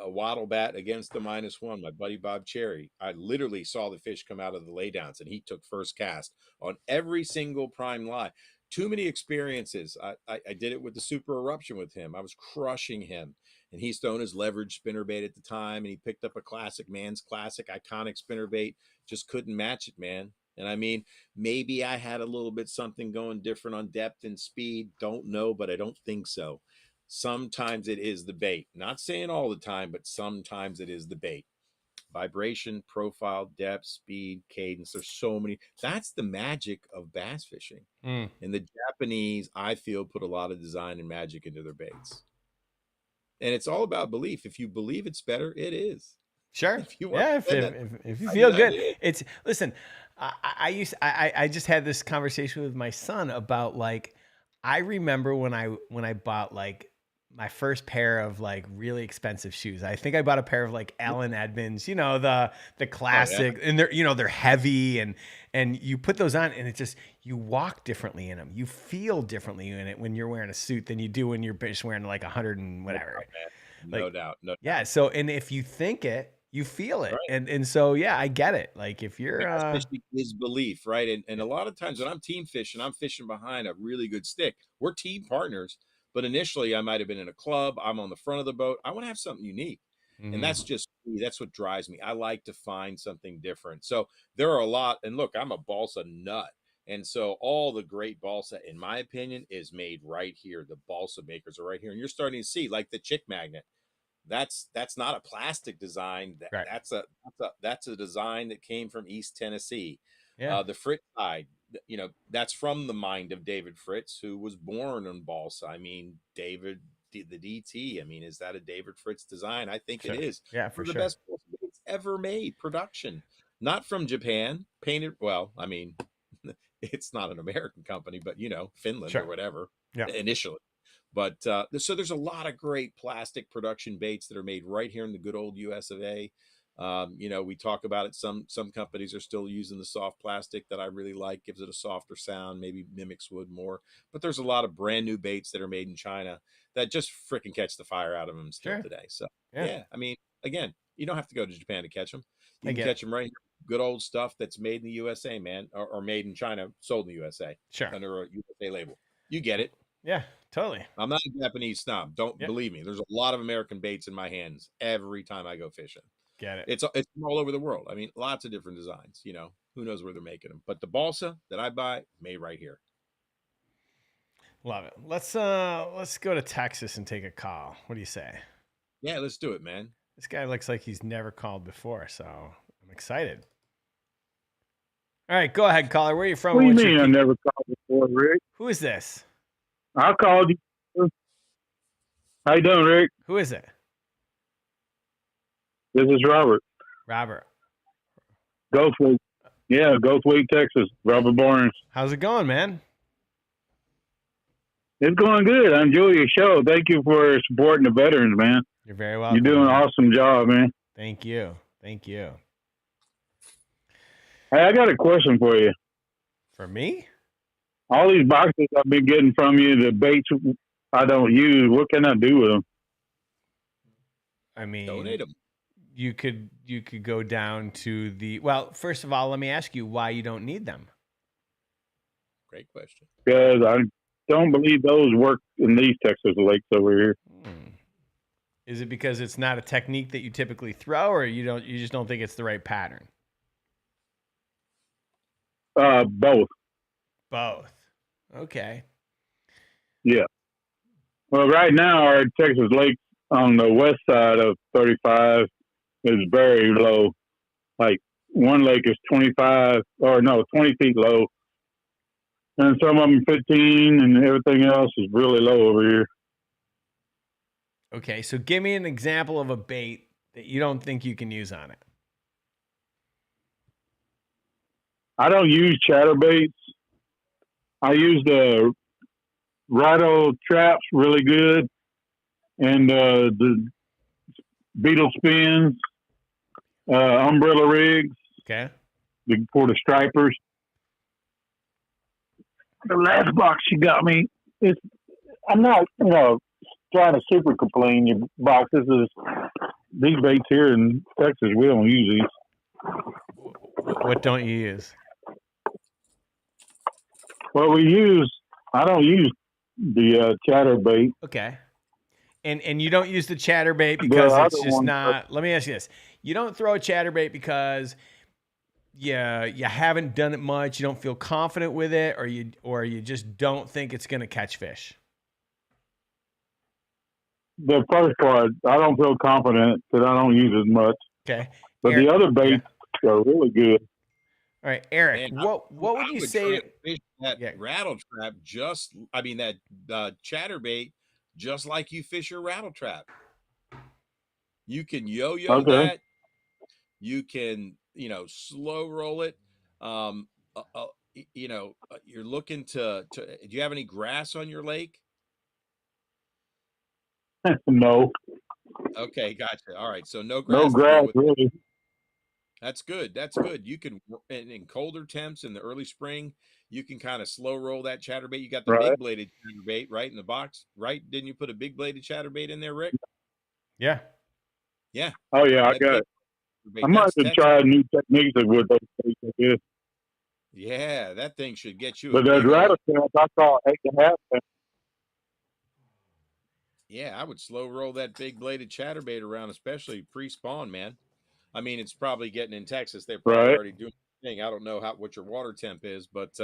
wattle bat against the -1, my buddy Bob Cherry. I literally saw the fish come out of the laydowns, and he took first cast on every single prime lie. Too many experiences. I did it with the Super Eruption with him. I was crushing him, and he's throwing his leverage spinnerbait at the time, and he picked up a classic, man's classic, iconic spinnerbait. Just couldn't match it, man. And I mean, maybe I had a little bit something going different on depth and speed. Don't know, but I don't think so. Sometimes it is the bait. Not saying all the time, but sometimes it is the bait. Vibration, profile, depth, speed, cadence. There's so many. That's the magic of bass fishing. And the Japanese, I feel, put a lot of design and magic into their baits. And it's all about belief. If you believe it's better, it is. Sure. If you want if you feel good, it's listen. I just had this conversation with my son about I remember when I bought my first pair of really expensive shoes. I think I bought a pair of Allen Edmonds, the classic, and they're heavy and you put those on and it just, you walk differently in them. You feel differently in it when you're wearing a suit than you do when you're just wearing 100 and whatever. No doubt. Yeah. So, and if you think it, you feel it. Right. And so, yeah, I get it. If you're his belief, right? And a lot of times when I'm team fishing, I'm fishing behind a really good stick. We're team partners, but initially I might've been in a club. I'm on the front of the boat. I want to have something unique. And that's just me. That's what drives me. I like to find something different. So there are a lot, and look, I'm a balsa nut. And so all the great balsa, in my opinion, is made right here. The balsa makers are right here. And you're starting to see the chick magnet. That's not a plastic design. Right. That's a design that came from East Tennessee. Yeah. The Fritz side, that's from the mind of David Fritz, who was born in balsa. I mean, David, the DT. I mean, is that a David Fritz design? I think it is. Yeah, for the sure. best balsa it's ever made. Production, not from Japan. Painted. Well, I mean, it's not an American company, but Finland or whatever. Yeah. Initially. But so there's a lot of great plastic production baits that are made right here in the good old US of A. We talk about it. Some companies are still using the soft plastic that I really like, gives it a softer sound, maybe mimics wood more. But there's a lot of brand new baits that are made in China that just freaking catch the fire out of them still today. So, yeah, I mean, again, you don't have to go to Japan to catch them. You can catch them right here good old stuff that's made in the USA, man, or made in China, sold in the USA Sure. under a USA label. You get it. Yeah, totally. I'm not a Japanese snob. Don't Yep. believe me. There's a lot of American baits in my hands every time I go fishing. Get it. It's from all over the world. I mean, lots of different designs. You know, who knows where they're making them? But the balsa that I buy, made right here. Love it. Let's go to Texas and take a call. What do you say? Yeah, let's do it, man. This guy looks like he's never called before, so I'm excited. All right, go ahead, caller. Where are you from? What do you What's your mean I key- never called before, Rick? Who is this? I called you. How you doing, Rick? Who is it? This is Robert. Robert. Ghostweek. Yeah, Ghostweek, Texas. Robert Barnes. How's it going, man? It's going good. I enjoy your show. Thank you for supporting the veterans, man. You're very welcome. You're doing an awesome job, man. Thank you. Thank you. Hey, I got a question for you. For me? All these boxes I've been getting from you, the baits I don't use, what can I do with them? I mean, Donate them. you could go down to the, well, first of all, let me ask you why you don't need them. Great question. Because I don't believe those work in these Texas lakes over here. Is it because it's not a technique that you typically throw, or you just don't think it's the right pattern? Both. Both. Okay. Yeah. Well, right now our Texas lake on the west side of 35 is very low. Like one lake is 20 feet low. And some of them 15 and everything else is really low over here. Okay, so give me an example of a bait that you don't think you can use on it. I don't use chatterbaits. I use the rattle traps really good, and the beetle spins, umbrella rigs Okay. for the stripers. The last box you got me, I'm not, trying to super complain your boxes. These baits here in Texas, we don't use these. What don't you use? Well, I don't use the chatterbait. Okay. And you don't use the chatterbait because The it's other just one- not. Let me ask you this: you don't throw a chatterbait because you haven't done it much, you don't feel confident with it, or you just don't think it's going to catch fish. The first part, I don't feel confident because I don't use as much. Okay. But Eric, the other baits are really good. all right, Eric. Man, what would you say? try to fish that rattle trap that chatterbait just like you fish your rattle trap. You can yo-yo that. You can, slow roll it. You're looking to. Do you have any grass on your lake? No. Okay, gotcha. All right, so no No grass. grass, really. That's good. That's good. You can, in colder temps in the early spring, you can kind of slow roll that chatterbait. You got the big bladed chatterbait right in the box, right? Didn't you put a big bladed chatterbait in there, Rick? Yeah. Yeah. Oh, yeah, I got it. I might have to try new techniques with those baits, I guess. Yeah, that thing should get you. But those rattle traps, I saw 8.5. Yeah, I would slow roll that big bladed chatterbait around, especially pre-spawn, man. I mean, it's probably getting in Texas. They're probably already doing the thing. I don't know what your water temp is, but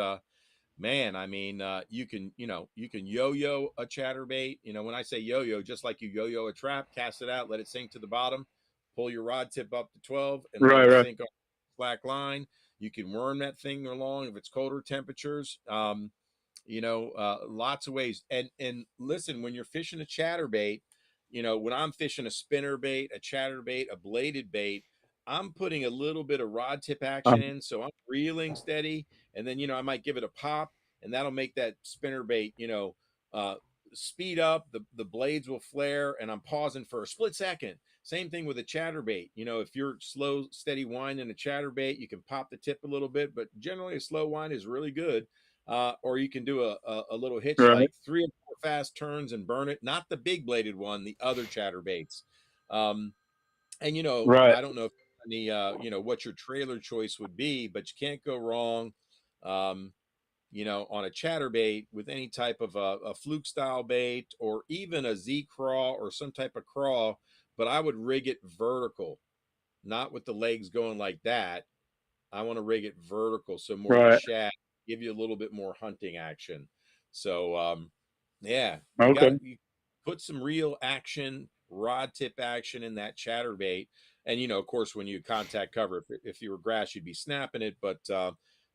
man, I mean, you can yo-yo a chatterbait. When I say yo-yo, just like you yo-yo a trap, cast it out, let it sink to the bottom, pull your rod tip up to 12, and let it sink on the slack line. You can worm that thing along if it's colder temperatures. Lots of ways. And listen, when you're fishing a chatterbait, when I'm fishing a spinner bait, a chatterbait, a bladed bait, I'm putting a little bit of rod tip action in, so I'm reeling steady, and then I might give it a pop, and that'll make that spinner bait speed up. The blades will flare, and I'm pausing for a split second. Same thing with a chatterbait. If you're slow, steady winding a chatterbait, you can pop the tip a little bit, but generally a slow wind is really good. Or you can do a little hitch, like 3 or 4 fast turns and burn it. Not the big bladed one, the other chatterbaits. I don't know if the you know, what your trailer choice would be, but you can't go wrong, you know, on a chatterbait with any type of a fluke style bait or even a Z craw or some type of craw. But I would rig it vertical, not with the legs going like that. I want to rig it vertical, so more of a Right. shad, give you a little bit more hunting action. So yeah, Okay. you put some real action, rod tip action in that chatterbait. And, you know, of course, when you contact cover, if you were grass, you'd be snapping it. But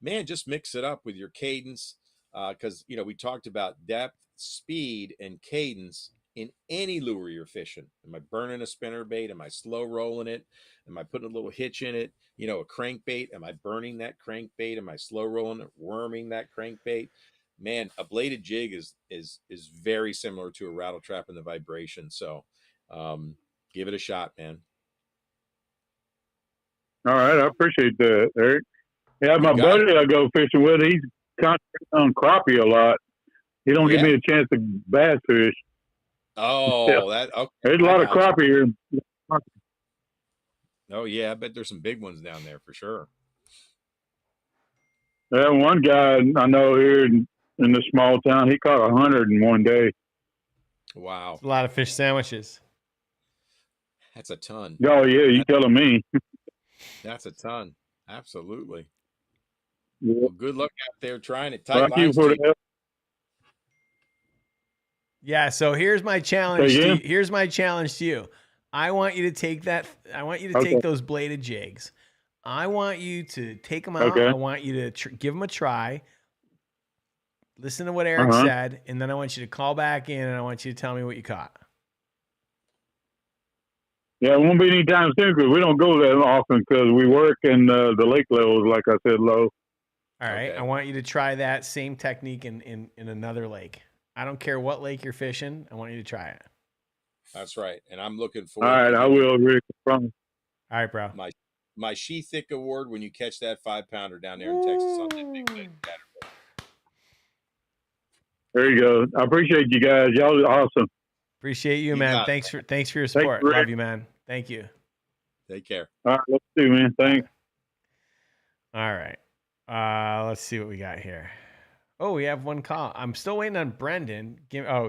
man, just mix it up with your cadence. Because, you know, we talked about depth, speed, and cadence in any lure you're fishing. Am I burning a spinner bait? Am I slow rolling it? Am I putting a little hitch in it? You know, a crankbait. Am I burning that crankbait? Am I slow rolling it, worming that crankbait? Man, a bladed jig is very similar to a rattle trap in the vibration. So give it a shot, man. All right. I appreciate that, Eric. Yeah, You my got it. buddy I go fishing with, he's concentrating on crappie a lot. He don't give Yeah. me a chance to bass fish. Oh, that okay. There's a lot of crappie here. Oh yeah, I bet there's some big ones down there for sure. Yeah, one guy I know here in the small town, he caught 100 in one day. Wow, A lot of fish sandwiches. that's a ton. Oh yeah, you telling me? That's a ton. Absolutely. Yeah. Well, good luck out there trying it. Tight Thank you lines, for Jake. that. Yeah, so here's my challenge. Say again? Here's my challenge to you. I want you to take that. I want you to Okay. take those bladed jigs. I want you to take them out. Okay. I want you to give them a try. Listen to what Eric Uh-huh. said, and then I want you to call back in, and I want you to tell me what you caught. Yeah, it won't be any time soon because we don't go that often because we work and the lake level is, like I said, low. All right. Okay. I want you to try that same technique in another lake. I don't care what lake you're fishing. I want you to try it. That's right. And I'm looking All forward right, to I will, Rick. I promise. All right, bro. my She Thick Award when you catch that 5-pounder down there in Texas on that big lake Saturday. There you go. I appreciate you guys. Y'all are awesome. Appreciate you, You man. got it. Thanks for your support. Rick. Love you, man. Thank you. Take care. All right, let's do, man. Thanks. All right. Let's see what we got here. Oh, we have one call. I'm still waiting on Brendan.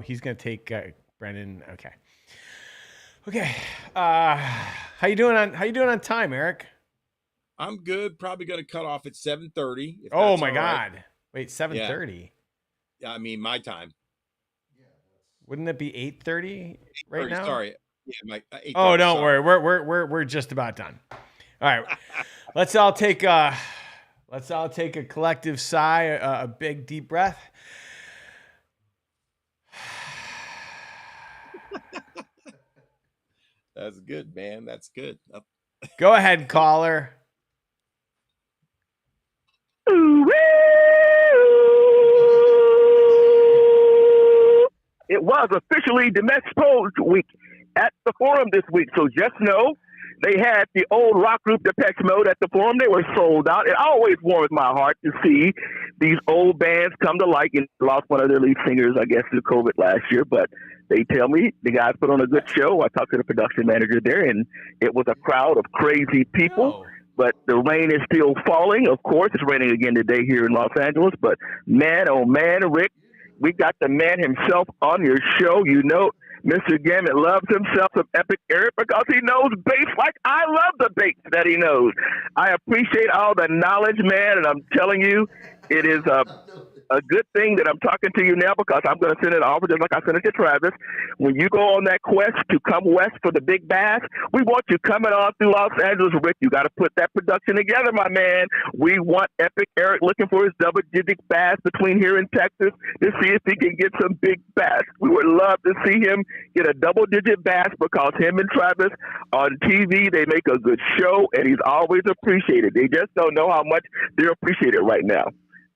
He's gonna take Brendan. Okay. Okay. How you doing on time, Eric? I'm good. Probably going to cut off at 7:30. Oh my God. Wait, 7:30. I mean, my time. Wouldn't it be 8:30 right now? Sorry. Yeah, my 8:30, Oh, don't sorry. worry. We're just about done. All right. Let's all take a collective sigh, a big deep breath. That's good, man. That's good. Go ahead, caller. It was officially the Exposed week at the forum this week. So just know they had the old rock group Depeche Mode at the forum. They were sold out. It always warms my heart to see these old bands come to light. And lost one of their lead singers, I guess, through COVID last year. But they tell me the guys put on a good show. I talked to the production manager there, and it was a crowd of crazy people. Oh. But the rain is still falling. Of course, it's raining again today here in Los Angeles. But man, oh man, Rick, we got the man himself on your show. You know, Mr. Gammett loves himself some Epic Eric because he knows baits like I love the baits that he knows. I appreciate all the knowledge, man, and I'm telling you, it is a good thing that I'm talking to you now because I'm going to send it over just like I sent it to Travis. When you go on that quest to come west for the big bass, we want you coming on through Los Angeles, Rick. You got to put that production together, my man. We want Epic Eric looking for his double-digit bass between here and Texas to see if he can get some big bass. We would love to see him get a double-digit bass because him and Travis on TV, they make a good show, and he's always appreciated. They just don't know how much they're appreciated right now.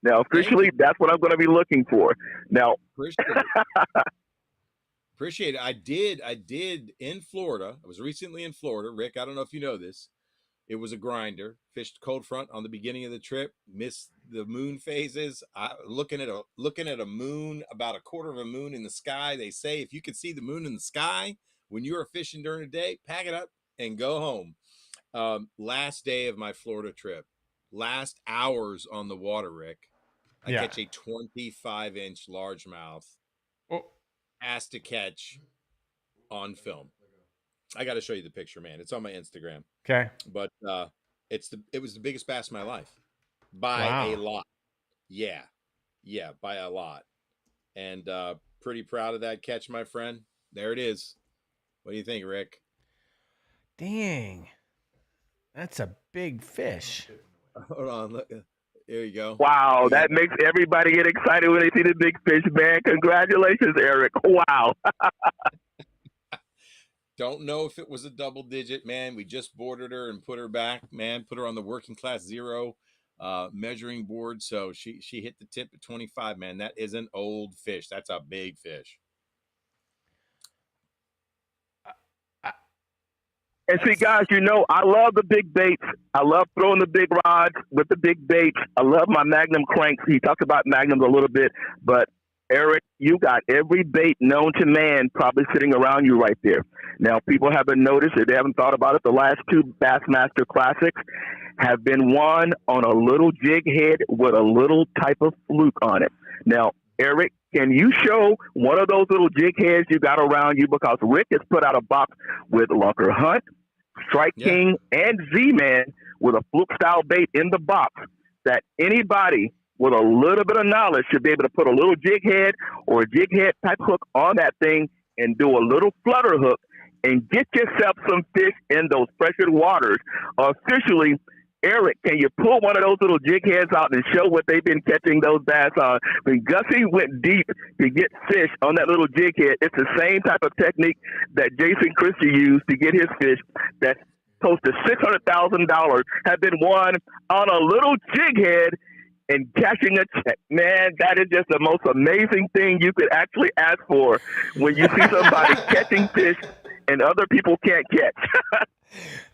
Now, officially, that's what I'm going to be looking for. Now, Appreciate it. I did in Florida. I was recently in Florida. Rick, I don't know if you know this. It was a grinder. Fished cold front on the beginning of the trip. Missed the moon phases. Looking at a moon, about a quarter of a moon in the sky. They say if you could see the moon in the sky when you are fishing during the day, pack it up and go home. Last day of my Florida trip, last hours on the water, Rick, I catch a 25-inch largemouth. Oh. Has to catch on film. I got to show you the picture, man. It's on my Instagram. Okay. But it was the biggest bass of my life by a lot. Yeah, by a lot. And pretty proud of that catch, my friend. There it is. What do you think, Rick? Dang, that's a big fish. Hold on, look. There you go. Wow, that makes everybody get excited when they see the big fish, man. Congratulations, Eric. Wow. Don't know if it was a double digit, man. We just boarded her and put her back, man. Put her on the working class 0 measuring board. So she hit the tip at 25, man. That is an old fish. That's a big fish. And see, guys, you know, I love the big baits. I love throwing the big rods with the big baits. I love my Magnum cranks. He talked about Magnums a little bit, but Eric, you got every bait known to man probably sitting around you right there. Now, people haven't noticed, if they haven't thought about it, the last 2 Bassmaster Classics have been won on a little jig head with a little type of fluke on it. Now, Eric, can you show one of those little jig heads you got around you? Because Rick has put out a box with Lunker Hunt, Strike King, and Z-Man with a fluke-style bait in the box that anybody with a little bit of knowledge should be able to put a little jig head or a jig head type hook on that thing and do a little flutter hook and get yourself some fish in those pressured waters. Officially, Eric, can you pull one of those little jig heads out and show what they've been catching those bass on? When Gussie went deep to get fish on that little jig head, it's the same type of technique that Jason Christie used to get his fish that's close to $600,000 have been won on a little jig head and cashing a check. Man, that is just the most amazing thing you could actually ask for when you see somebody catching fish and other people can't catch.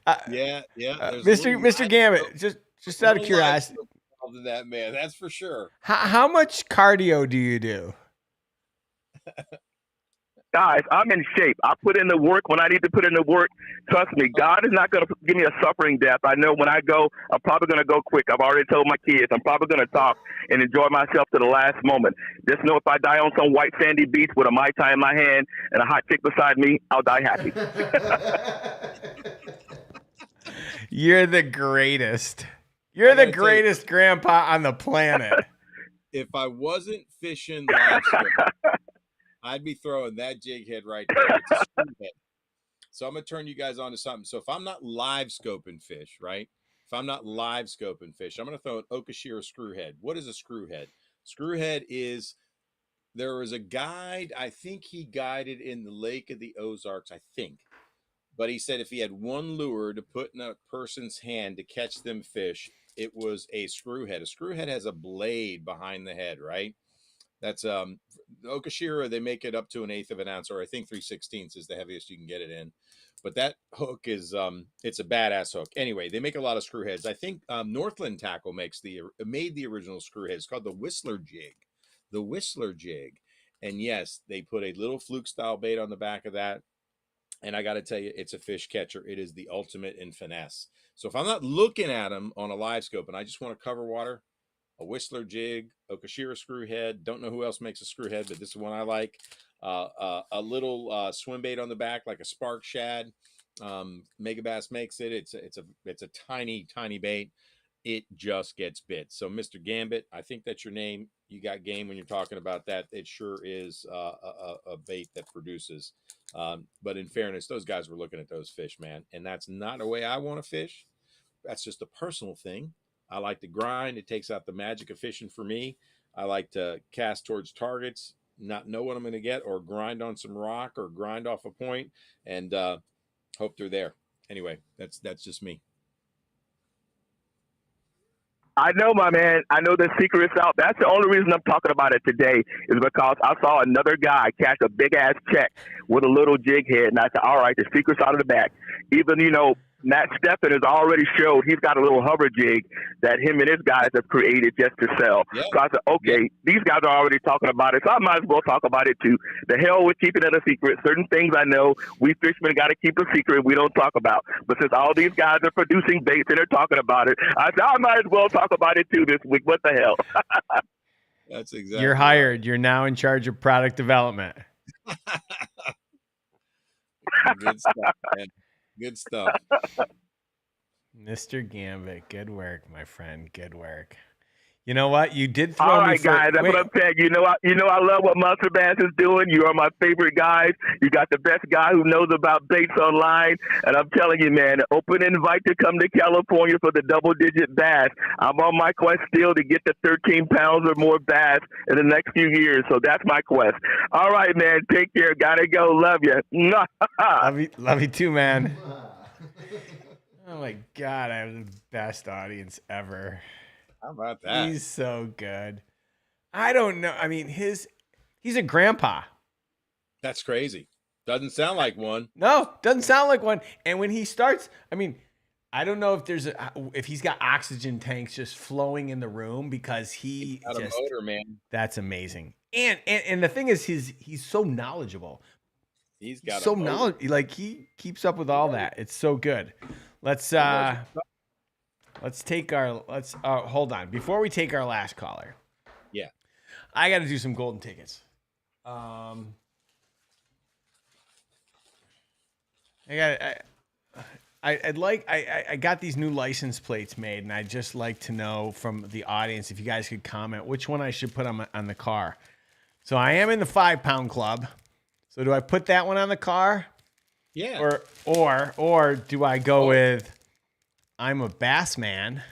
Mr. Gambit, just out of curiosity, that man, that's for sure. How much cardio do you do? Guys, I'm in shape. I put in the work when I need to put in the work. Trust me, God is not going to give me a suffering death. I know when I go, I'm probably going to go quick. I've already told my kids I'm probably going to talk and enjoy myself to the last moment. Just know if I die on some white sandy beach with a Mai Tai in my hand and a hot chick beside me, I'll die happy. You're the greatest. You're the greatest grandpa on the planet. If I wasn't fishing lobster, I'd be throwing that jig head right there. It's a screw head. So I'm going to turn you guys on to something. So if I'm not live scoping fish, right? If I'm not live scoping fish, I'm going to throw an Okashira screw head. What is a screw head? Screw head is, there was a guide, I think he guided in the Lake of the Ozarks, I think. But he said if he had one lure to put in a person's hand to catch them fish, it was a screw head. A screw head has a blade behind the head, right? That's Okashira, they make it up to 1/8 of an ounce, or I think 3/16 is the heaviest you can get it in. But that hook is it's a badass hook. Anyway, they make a lot of screw heads. I think Northland Tackle made the original screw head. It's called the Whistler jig. The Whistler jig. And yes, they put a little fluke style bait on the back of that. And I got to tell you, it's a fish catcher. It is the ultimate in finesse. So if I'm not looking at them on a live scope and I just want to cover water, a Whistler jig, Okashira screw head. Don't know who else makes a screw head, but this is one I like. A little swim bait on the back, like a spark shad. Megabass makes it. It's a tiny bait. It just gets bit. So Mr. Gambit, I think that's your name. You got game when you're talking about that. It sure is a bait that produces. But in fairness, those guys were looking at those fish, man, and that's not the way I want to fish. That's just a personal thing. I like to grind. It takes out the magic of fishing for me. I like to cast towards targets, not know what I'm going to get, or grind on some rock or grind off a point and hope they're there. Anyway, that's just me. I know, my man. I know the secret's out. That's the only reason I'm talking about it today is because I saw another guy catch a big-ass check with a little jig head, and I said, all right, the secret's out of the bag. Even, Matt Steffen has already showed he's got a little hover jig that him and his guys have created just to sell. Yeah. So I said, okay, these guys are already talking about it, so I might as well talk about it too. The hell with keeping it a secret. Certain things I know we fishermen got to keep a secret we don't talk about. But since all these guys are producing baits and they're talking about it, I said, I might as well talk about it too this week. What the hell? That's exactly. You're hired. Right. You're now in charge of product development. Good stuff, man. Good stuff. Mr. Gambit, good work, my friend. Good work. You know what? You did throw all me right, guys. That's what I'm saying. You know, I love what Monster Bass is doing. You are my favorite guys. You got the best guy who knows about baits online. And I'm telling you, man, open invite to come to California for the double-digit bass. I'm on my quest still to get to 13 pounds or more bass in the next few years. So that's my quest. All right, man. Take care. Gotta go. Love you. Love you too, man. Oh, my God. I have the best audience ever. How about that? He's so good. I don't know. I mean, he's a grandpa. That's crazy. Doesn't sound like one. No, doesn't sound like one. And when he starts, I mean, I don't know if he's got oxygen tanks just flowing in the room because he's got a motor, man. That's amazing. And the thing is, he's so knowledgeable. He's got so knowledgeable. Like he keeps up with all that. It's so good. Let's take hold on. Before we take our last caller. Yeah. I got to do some golden tickets. I got these new license plates made, and I'd just like to know from the audience if you guys could comment which one I should put on the car. So I am in the 5-pound club. So do I put that one on the car? Yeah. Or do I go with I'm a bass man?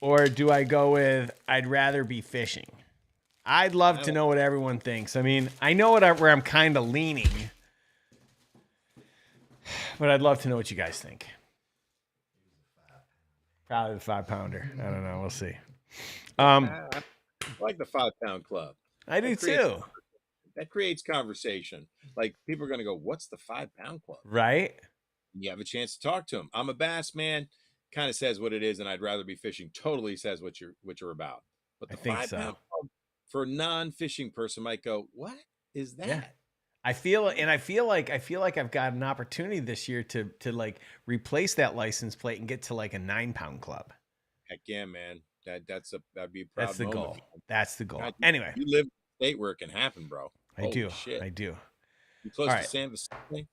Or do I go with I'd rather be fishing? I'd love to know what everyone thinks. I mean, I know where I'm kind of leaning, but I'd love to know what you guys think. Probably the 5-pounder. I don't know. We'll see. I like the 5-pound club. I do too. That creates conversation. Like people are going to go, "What's the 5-pound club?" Right? You have a chance to talk to them. I'm a bass man. Kind of says what it is, and I'd rather be fishing. Totally says what you're about. But the 5-pound club for a non-fishing person might go, "What is that?" Yeah. I feel like I've got an opportunity this year to like replace that license plate and get to like a 9-pound club. Heck yeah, man. That'd be a proud That's the moment. goal. That's the goal. God, anyway, you live in a state where it can happen, bro. I do. You close to San Vicente?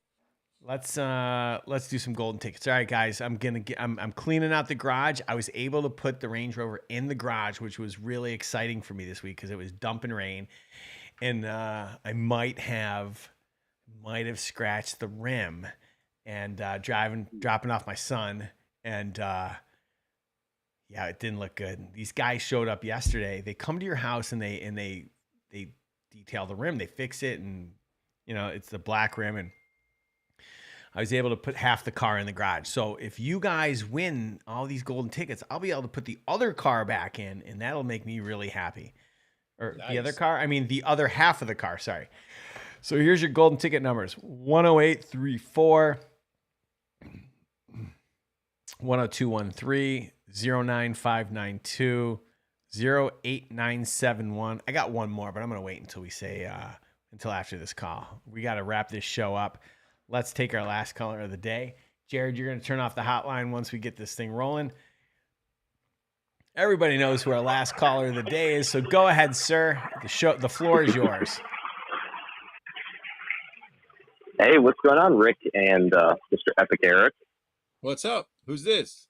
Let's do some golden tickets. All right, guys, I'm cleaning out the garage. I was able to put the Range Rover in the garage, which was really exciting for me this week because it was dumping rain, and I might have scratched the rim, and dropping off my son, and yeah, it didn't look good. These guys showed up yesterday. They come to your house and they detail the rim. They fix it, and it's the black rim, and I was able to put half the car in the garage. So if you guys win all these golden tickets, I'll be able to put the other car back in, and that'll make me really happy. Or nice. The other car? I mean, the other half of the car, sorry. So here's your golden ticket numbers. 10834, 10213, 09592, 08971. I got one more, but I'm going to wait until we say, until after this call. We got to wrap this show up. Let's take our last caller of the day. Jared, you're going to turn off the hotline once we get this thing rolling. Everybody knows who our last caller of the day is, so go ahead, sir. The floor is yours. Hey, what's going on, Rick and Mr. Epic Eric? What's up? Who's this?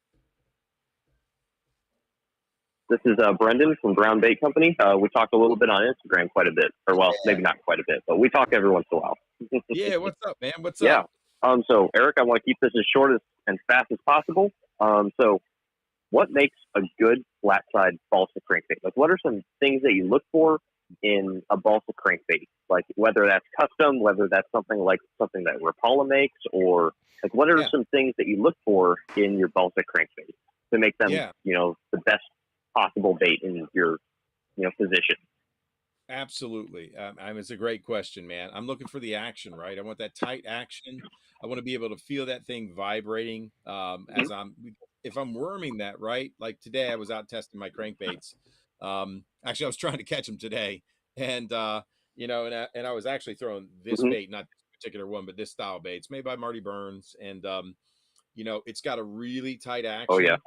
This is Brendan from Brown Bait Company. We talk a little bit on Instagram quite a bit. Or, well, maybe not quite a bit, but we talk every once in a while. Yeah, what's up, man? What's up? Yeah. So, Eric, I want to keep this as short and fast as possible. So, what makes a good flat-side balsa crankbait? Like, what are some things that you look for in a balsa crankbait? Like, whether that's custom, whether that's something that Rapala makes, or, like, what are some things that you look for in your balsa crankbait to make them, the best possible bait in your, position? Absolutely. It's a great question, man. I'm looking for the action, right? I want that tight action. I want to be able to feel that thing vibrating Mhm. if I'm worming that, right? Like today, I was out testing my crankbaits. Actually, I was trying to catch them today, and I was actually throwing this Mhm. bait, not this particular one, but this style bait. It's made by Marty Burns, and it's got a really tight Oh yeah. action,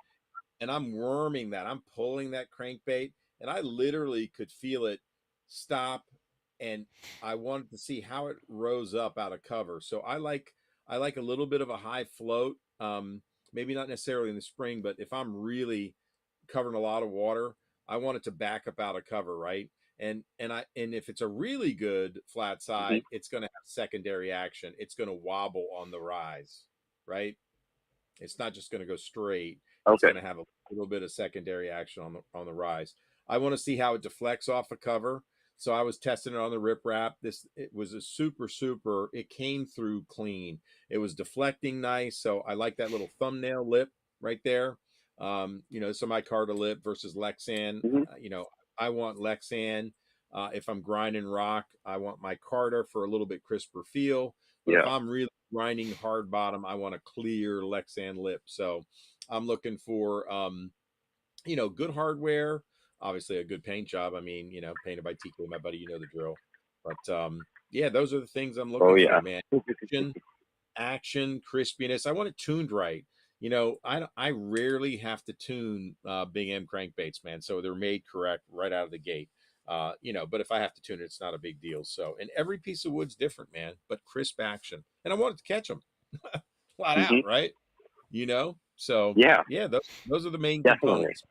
and I'm worming that. I'm pulling that crankbait, and I literally could feel it stop, and I wanted to see how it rose up out of cover. So I like a little bit of a high float. Maybe not necessarily in the spring, but if I'm really covering a lot of water, I want it to back up out of cover, right? And if it's a really good flat Mhm. side, it's going to have secondary action. It's going to wobble on the rise, right? It's not just going to go straight. It's Okay. going to have a little bit of secondary action on the rise. I want to see how it deflects off a cover. So I was testing it on the rip wrap. It was a super. It came through clean. It was deflecting nice. So I like that little thumbnail lip right there. So my Carta lip versus Lexan. Mhm. I want Lexan. If I'm grinding rock, I want my Carta for a little bit crisper feel. But if Yeah. I'm really grinding hard bottom, I want a clear Lexan lip. So I'm looking for good hardware, obviously a good paint job. I mean, painted by TK, my buddy, you know the drill. But yeah, those are the things I'm Oh looking yeah. for, man. Action, crispiness. I want it tuned right. I rarely have to tune Big M crankbaits, man. So they're made correct right out of the gate. But if I have to tune it, it's not a big deal. So, and every piece of wood's different, man, but crisp action. And I wanted to catch them flat out, Mhm. right? So Yeah. yeah, those are the main Definitely. components.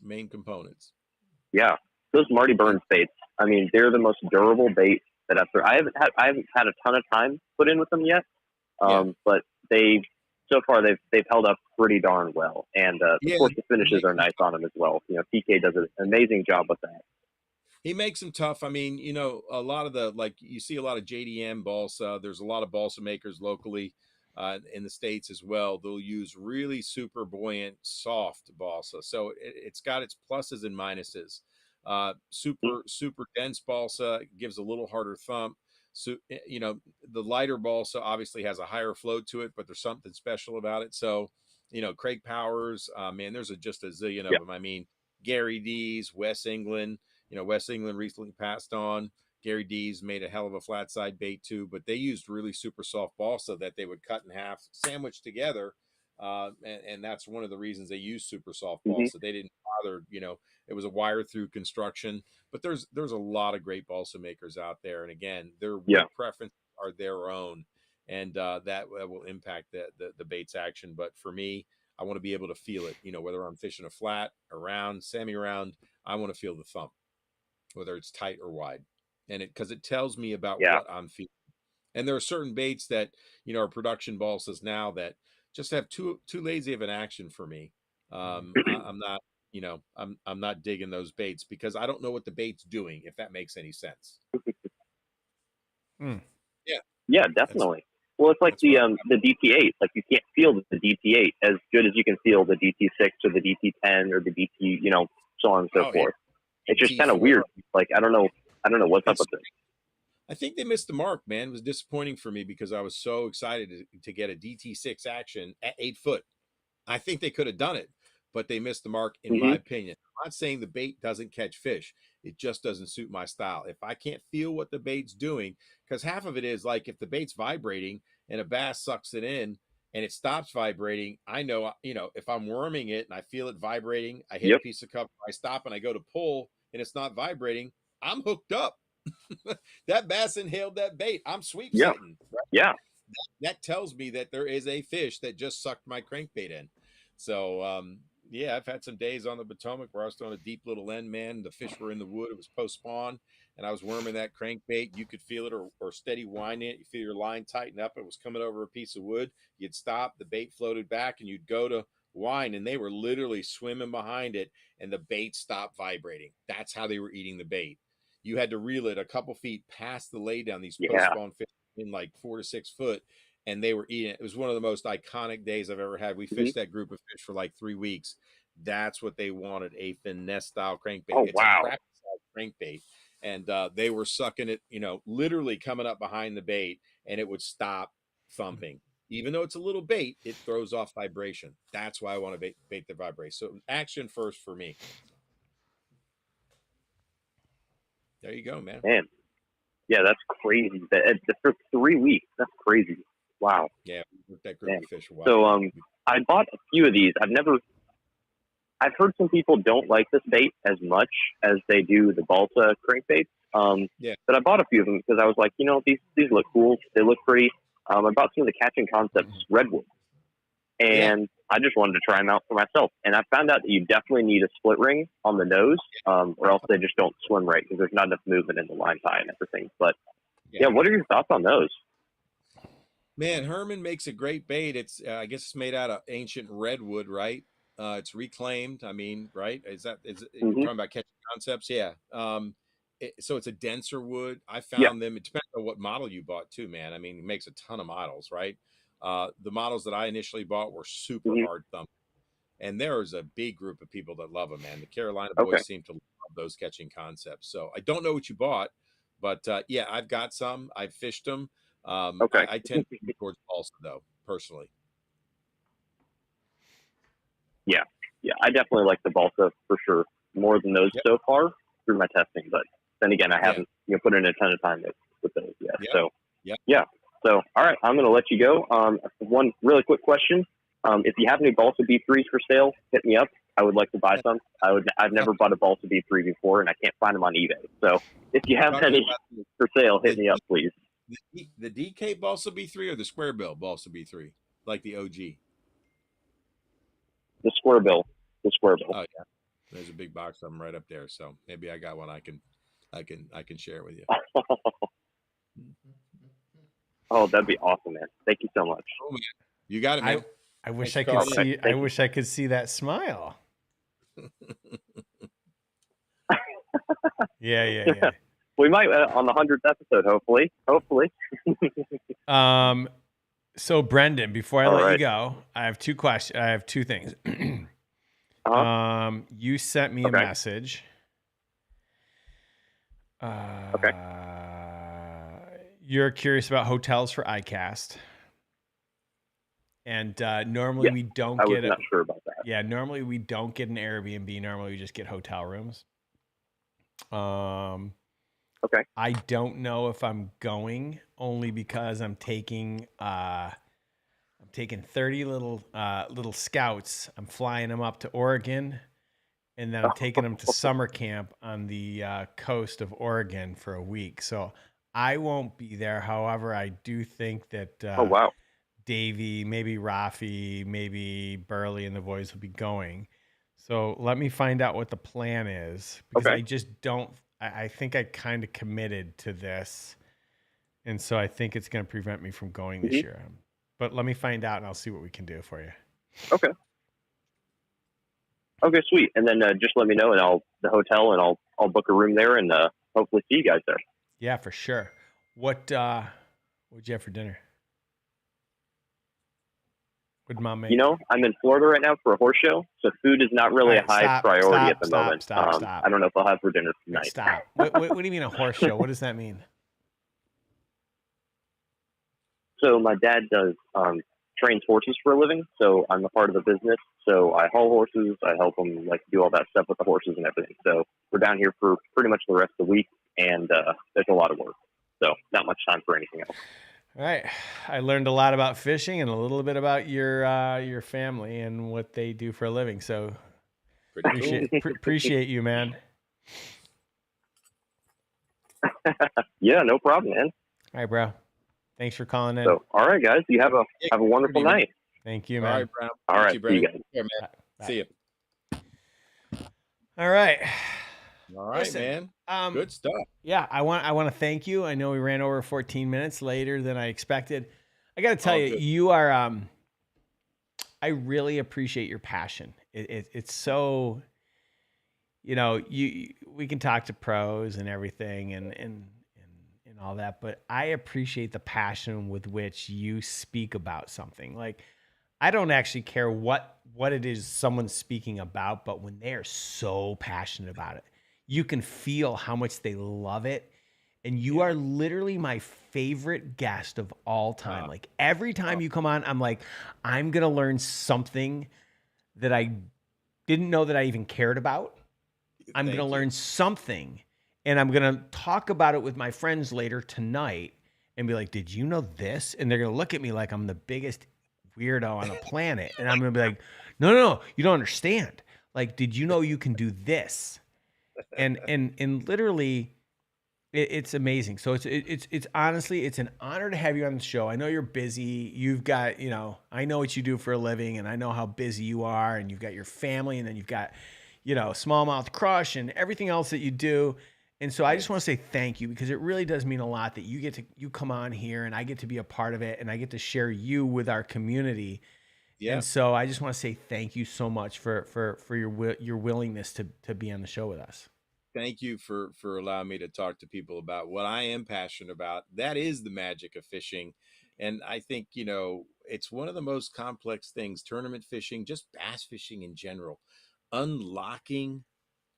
Main components. Yeah. Those Marty Burns baits. I mean, they're the most durable bait that I've. I haven't had a ton of time put in with them yet. Yeah. But so far they've held up pretty darn well, and of Yeah. course the finishes are nice on them as well. PK does an amazing job with that. He makes them tough. I mean, a lot of you see a lot of JDM balsa. There's a lot of balsa makers locally in the States as well. They'll use really super buoyant, soft balsa. So it's got its pluses and minuses. Super dense balsa gives a little harder thump. So, the lighter balsa obviously has a higher flow to it, but there's something special about it. So, Craig Powers, man, there's just a zillion of Yeah. them. I mean, Gary D's, Wes England. West England recently passed on. Gary D's made a hell of a flat side bait too, but they used really super soft balsa that they would cut in half, sandwich together. And that's one of the reasons they use super soft Hmm. balsa. They didn't bother, it was a wire through construction, but there's a lot of great balsa makers out there. And again, their Yeah. wood preferences are their own. And that will impact the bait's action. But for me, I want to be able to feel it, whether I'm fishing a flat, a round, semi-round, I want to feel the thump, whether it's tight or wide, and because it tells me about Yeah. what I'm feeling. And there are certain baits that are production balsas now that just have too lazy of an action for me. I'm not, I'm not digging those baits because I don't know what the bait's doing. If that makes any sense. Hmm. Yeah, Yeah, that's definitely. Well, it's like that's what the DT8. Like you can't feel the DT8 as good as you can feel the DT6 or the DT10 or the DT, so on and so oh yeah, forth. It's just kind of T4. weird. Like I don't know what's up It's with this. I think they missed the mark, man. It was disappointing for me because I was so excited to get a DT6 action at 8 foot. I think they could have done it, but they missed the mark, in my Hmm. opinion. I'm not saying the bait doesn't catch fish. It just doesn't suit my style. If I can't feel what the bait's doing, because half of it is like if the bait's vibrating and a bass sucks it in and it stops vibrating, I know, if I'm worming it and I feel it vibrating, I hit a Yep. piece of cover, I stop and I go to pull and it's not vibrating, I'm hooked up. That bass inhaled that bait. I'm sweep Yeah. sitting. Right? Yeah. That tells me that there is a fish that just sucked my crankbait in. So yeah, I've had some days on the Potomac where I was throwing a deep little end, man. The fish were in the wood. It was post spawn, and I was worming that crankbait. You could feel it or steady winding it. You feel your line tighten up. It was coming over a piece of wood. You'd stop. The bait floated back, and you'd go to wind, and they were literally swimming behind it, and the bait stopped vibrating. That's how they were eating the bait. You had to reel it a couple feet past the lay down. These post Yeah. spawn fish in like 4 to 6 foot, and they were eating it. It was one of the most iconic days I've ever had. We Hmm. fished that group of fish for like 3 weeks. That's what they wanted, a finesse style crankbait. Oh It's a wow. crap crankbait, and they were sucking it, literally coming up behind the bait, and it would stop thumping. Even though it's a little bait, it throws off vibration. That's why I want to bait the vibration. So action first for me. There you go, man. Man, yeah, that's crazy. For 3 weeks, that's crazy. Wow. Yeah, we worked that group of fish a while. So I bought a few of these. I've heard some people don't like this bait as much as they do the balsa crankbaits. But I bought a few of them because I was like, these look cool. They look pretty. I bought some of the Catching Concepts redwood, and I just wanted to try them out for myself. And I found out that you definitely need a split ring on the nose, or else they just don't swim right because there's not enough movement in the line tie and everything. But what are your thoughts on those? Man, Herman makes a great bait. It's I guess it's made out of ancient redwood, right? It's reclaimed. I mean, right? You're talking about Catching Concepts? Yeah. So it's a denser wood. I found them. It depends on what model you bought too, man. I mean, he makes a ton of models, right? The models that I initially bought were super hard thumping, and there is a big group of people that love them, man. The Carolina boys seem to love those Catching Concepts. So I don't know what you bought, but I've got some. I've fished them. I tend to lean towards balsa though, personally. Yeah, I definitely like the balsa for sure more than those so far through my testing. But then again, I haven't put in a ton of time with those yet. So So all right, I'm going to let you go. One really quick question: if you have any balsa B3s for sale, hit me up. I would like to buy some. I've never bought a balsa B3 before, and I can't find them on eBay. So if you have any for sale, hit me up, please. The DK balsa B3 or the square bill balsa B3, like the OG? The square bill. Oh yeah, there's a big box of them right up there. So maybe I got one. I can share it with you. Oh, that'd be awesome, man. Thank you so much. Oh, man. You got it, man. I wish I could see. I wish I could see that smile. Yeah. We might on the 100th episode, hopefully. So Brendan, before I let you go, I have two questions. I have two things. You sent me a message. You're curious about hotels for iCast. And normally we don't get it. I was not sure about that. Yeah, normally we don't get an Airbnb. Normally we just get hotel rooms. I don't know if I'm going only because I'm taking 30 little scouts. I'm flying them up to Oregon, and then I'm taking them to summer camp on the coast of Oregon for a week. So I won't be there. However, I do think that Davey, maybe Rafi, maybe Burley and the boys will be going. So let me find out what the plan is, because I just don't. I think I kind of committed to this, and so I think it's going to prevent me from going this year. But let me find out, and I'll see what we can do for you. Okay, sweet. And then just let me know, and I'll book a room there, and hopefully see you guys there. Yeah, for sure. What'd you have for dinner? What Mom made? I'm in Florida right now for a horse show, so food is not really a high priority at the moment. Stop. I don't know if I'll have for dinner tonight. Stop. What do you mean a horse show? What does that mean? So my dad does trains horses for a living, so I'm a part of the business. So I haul horses, I help him do all that stuff with the horses and everything. So we're down here for pretty much the rest of the week, and there's a lot of work, so not much time for anything else. All right. I learned a lot about fishing and a little bit about your family and what they do for a living. So appreciate you, man. Yeah, no problem, man. All right, bro. Thanks for calling in. So, all right, guys. You have a wonderful night. Thank you, man. All right, Brown. All right, Thank you, see you guys. Yeah, man. Bye. See you. All right. All right, Listen, man. Good stuff. Yeah, I want to thank you. I know we ran over 14 minutes later than I expected. I got to tell you, you are. I really appreciate your passion. It's so. We can talk to pros and everything and all that, but I appreciate the passion with which you speak about something. Like, I don't actually care what it is someone's speaking about, but when they are so passionate about it, you can feel how much they love it. And you are literally my favorite guest of all time. Like every time you come on, I'm like, I'm going to learn something that I didn't know that I even cared about. I'm going to learn something, and I'm going to talk about it with my friends later tonight and be like, did you know this? And they're going to look at me like I'm the biggest weirdo on the planet. And I'm going to be like, no, you don't understand. Like, did you know you can do this? And literally it's amazing. So it's honestly, it's an honor to have you on the show. I know you're busy. You've got, you know, I know what you do for a living, and I know how busy you are, and you've got your family, and then you've got, you know, smallmouth crush and everything else that you do. And so I just want to say thank you, because it really does mean a lot that you come on here and I get to be a part of it, and I get to share you with our community. Yeah. And so I just want to say thank you so much for your willingness to be on the show with us. Thank you for allowing me to talk to people about what I am passionate about. That is the magic of fishing. And I think, you know, it's one of the most complex things, tournament fishing, just bass fishing in general, unlocking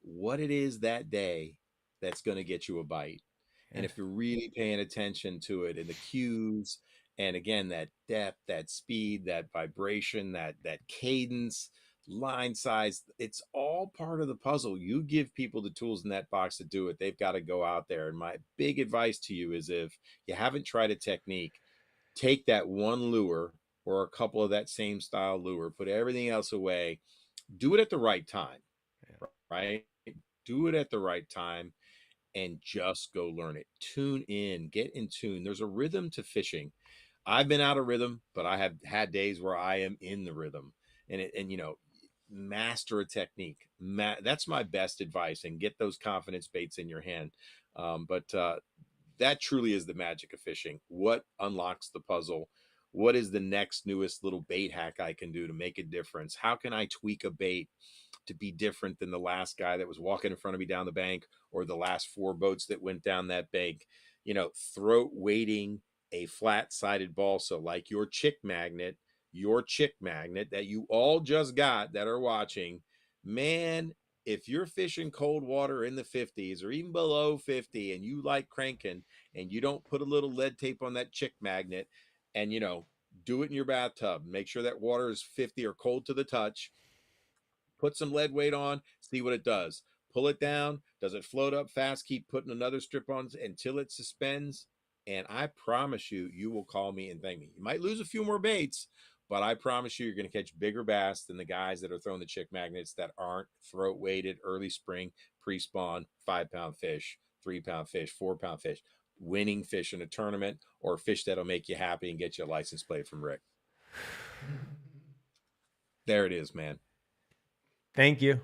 what it is that day that's going to get you a bite. Yeah. And if you're really paying attention to it and the cues, and again, that depth, that speed, that vibration, that cadence, line size, it's all part of the puzzle. You give people the tools in that box to do it. They've got to go out there. And my big advice to you is, if you haven't tried a technique, take that one lure or a couple of that same style lure, put everything else away, do it at the right time, right? Do it at the right time and just go learn it. Tune in, get in tune. There's a rhythm to fishing. I've been out of rhythm, but I have had days where I am in the rhythm. And you know, master a technique. That's my best advice, and get those confidence baits in your hand. But that truly is the magic of fishing. What unlocks the puzzle? What is the next newest little bait hack I can do to make a difference? How can I tweak a bait to be different than the last guy that was walking in front of me down the bank, or the last 4 boats that went down that bank? You know, throat weighting a flat-sided balsa, like your chick magnet that you all just got that are watching. Man, if you're fishing cold water in the 50s or even below 50, and you like cranking, and you don't put a little lead tape on that chick magnet, and, you know, do it in your bathtub, make sure that water is 50 or cold to the touch, put some lead weight on, see what it does. Pull it down. Does it float up fast? Keep putting another strip on until it suspends. And I promise you, you will call me and thank me. You might lose a few more baits, but I promise you, you're going to catch bigger bass than the guys that are throwing the chick magnets that aren't throat weighted, early spring, pre-spawn, 5-pound fish, 3-pound fish, 4-pound fish, winning fish in a tournament, or fish that'll make you happy and get you a license plate from Rick. There it is, man. Thank you.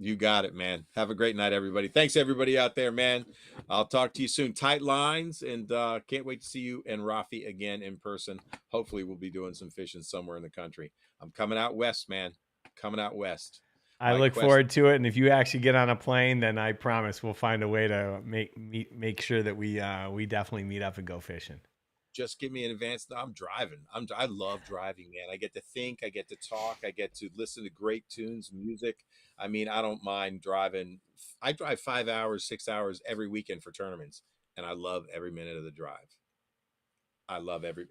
You got it, man. Have a great night, everybody. Thanks, everybody out there, man. I'll talk to you soon. Tight lines, and can't wait to see you and Rafi again in person. Hopefully, we'll be doing some fishing somewhere in the country. I'm coming out west, man. Coming out west. I look forward to it. And if you actually get on a plane, then I promise we'll find a way to make sure that we definitely meet up and go fishing. Just give me an advance. I'm driving. I love driving, man. I get to think, I get to talk, I get to listen to great tunes, music. I mean, I don't mind driving. I drive 5 hours, 6 hours every weekend for tournaments, and I love every minute of the drive.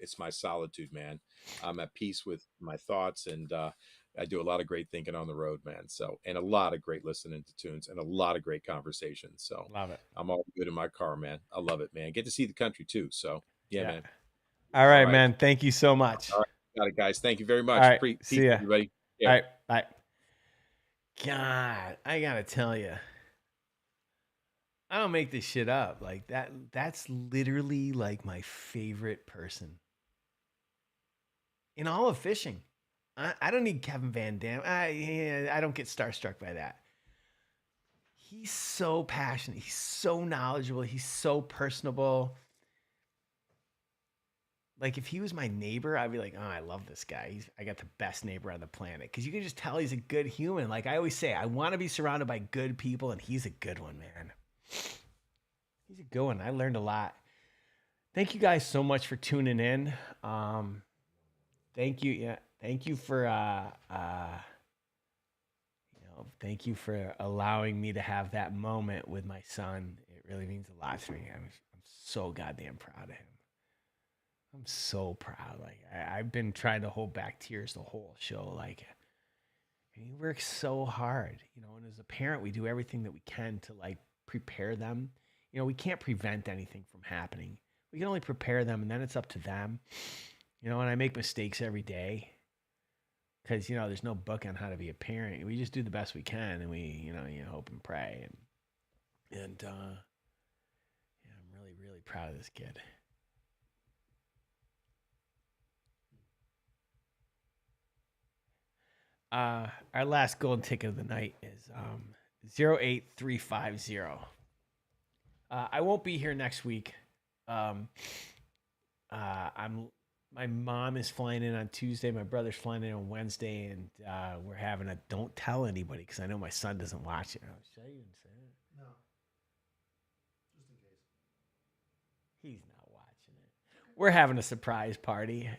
It's my solitude, man. I'm at peace with my thoughts, and I do a lot of great thinking on the road, man. So, and a lot of great listening to tunes and a lot of great conversations. So love it. I'm all good in my car, man. I love it, man. Get to see the country too. So yeah. Man. All right, man. Thank you so much. All right. Got it, guys. Thank you very much. All right. Peace, see ya. everybody. Yeah. All right. Bye. God, I got to tell you, I don't make this shit up. Like that's literally like my favorite person in all of fishing. I don't need Kevin Van Dam. I don't get starstruck by that. He's so passionate. He's so knowledgeable. He's so personable. Like if he was my neighbor, I'd be like, oh, I love this guy. I got the best neighbor on the planet. Because you can just tell he's a good human. Like I always say, I want to be surrounded by good people, and he's a good one, man. He's a good one. I learned a lot. Thank you guys so much for tuning in. Thank you. Yeah. Thank you for, Well, thank you for allowing me to have that moment with my son. It really means a lot to me. I'm so goddamn proud of him. I'm so proud. Like I've been trying to hold back tears the whole show. Like he works so hard, you know. And as a parent, we do everything that we can to like prepare them. You know, we can't prevent anything from happening. We can only prepare them, and then it's up to them. You know, and I make mistakes every day because, you know, there's no book on how to be a parent. We just do the best we can, and we, you hope and pray. And yeah, I'm really, really proud of this kid. Our last golden ticket of the night is 08350. I won't be here next week. My mom is flying in on Tuesday. My brother's flying in on Wednesday, and we're having a don't tell anybody because I know my son doesn't watch it. Should I even say it? No. Just in case. He's not watching it. We're having a surprise party.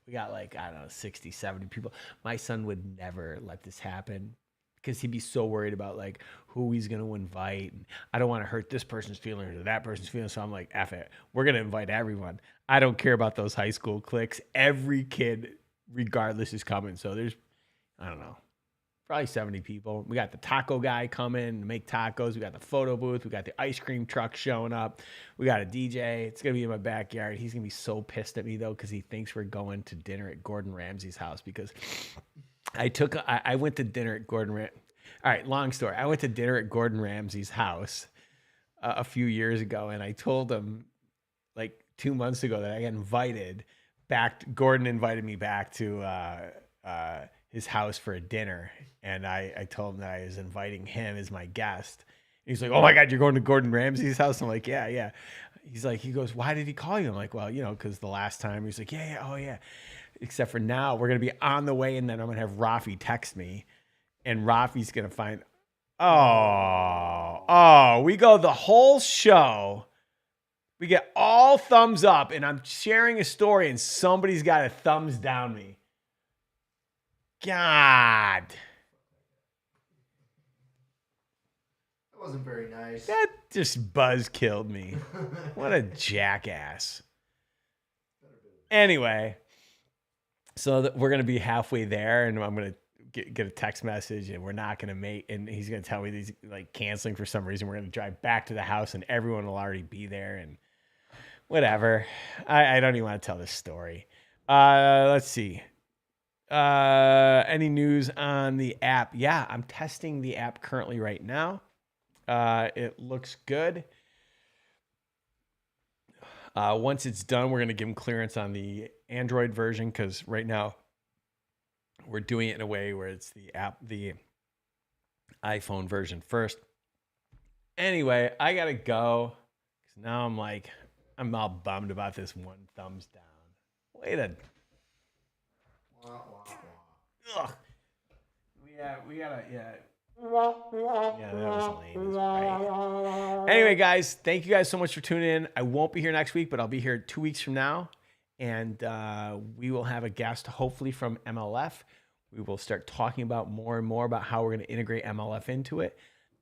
We got like, I don't know, 60, 70 people. My son would never let this happen because he'd be so worried about like who he's going to invite. And I don't want to hurt this person's feelings or that person's feelings. So I'm like, F it. We're going to invite everyone. I don't care about those high school cliques. Every kid, regardless, is coming. So there's, I don't know, probably 70 people. We got the taco guy coming to make tacos. We got the photo booth. We got the ice cream truck showing up. We got a DJ. It's going to be in my backyard. He's going to be so pissed at me, though, because he thinks we're going to dinner at Gordon Ramsay's house because I went to dinner at Gordon Ramsay. All right, long story. I went to dinner at Gordon Ramsay's house a few years ago, and I told him like 2 months ago that I got invited back. Gordon invited me back to his house for a dinner, and I told him that I was inviting him as my guest. And he's like, "Oh my God, you're going to Gordon Ramsay's house?" I'm like, "Yeah." He goes, "Why did he call you?" I'm like, "Well, because the last time." He's like, "Yeah, oh yeah." Except for now, we're gonna be on the way, and then I'm gonna have Rafi text me, and Rafi's gonna find. We go the whole show. We get all thumbs up, and I'm sharing a story, and somebody's got a thumbs down me. God. That wasn't very nice. That just buzz killed me. What a jackass. Anyway, so we're going to be halfway there, and I'm going to get a text message, and we're not going to make, and he's going to tell me he's like canceling for some reason. We're going to drive back to the house, and everyone will already be there, and whatever. I don't even want to tell this story. Let's see. Any news on the app? Yeah, I'm testing the app currently right now. It looks good. Once it's done, we're going to give them clearance on the Android version because right now we're doing it in a way where it's the iPhone version first. Anyway, I got to go because now I'm all bummed about this one thumbs down. Wait a... Ugh. We gotta, yeah. Yeah, that was lame. Right. Anyway, guys, thank you guys so much for tuning in. I won't be here next week, but I'll be here 2 weeks from now. And we will have a guest, hopefully from MLF. We will start talking about more and more about how we're going to integrate MLF into it.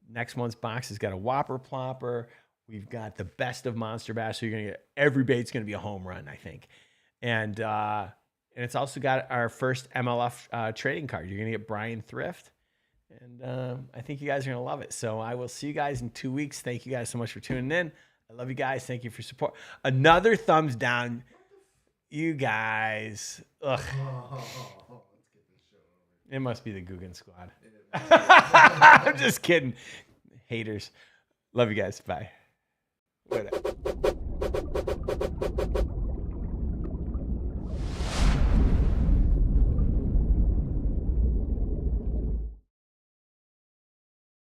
Next month's box has got a Whopper Plopper. We've got the best of Monster Bass. So you're going to get every bait's going to be a home run, I think. And it's also got our first MLF trading card. You're going to get Brian Thrift. And I think you guys are going to love it. So I will see you guys in 2 weeks. Thank you guys so much for tuning in. I love you guys. Thank you for support. Another thumbs down. You guys. Ugh. Let's get this show over. It must be the Guggen Squad. I'm just kidding. Haters. Love you guys. Bye. Whatever.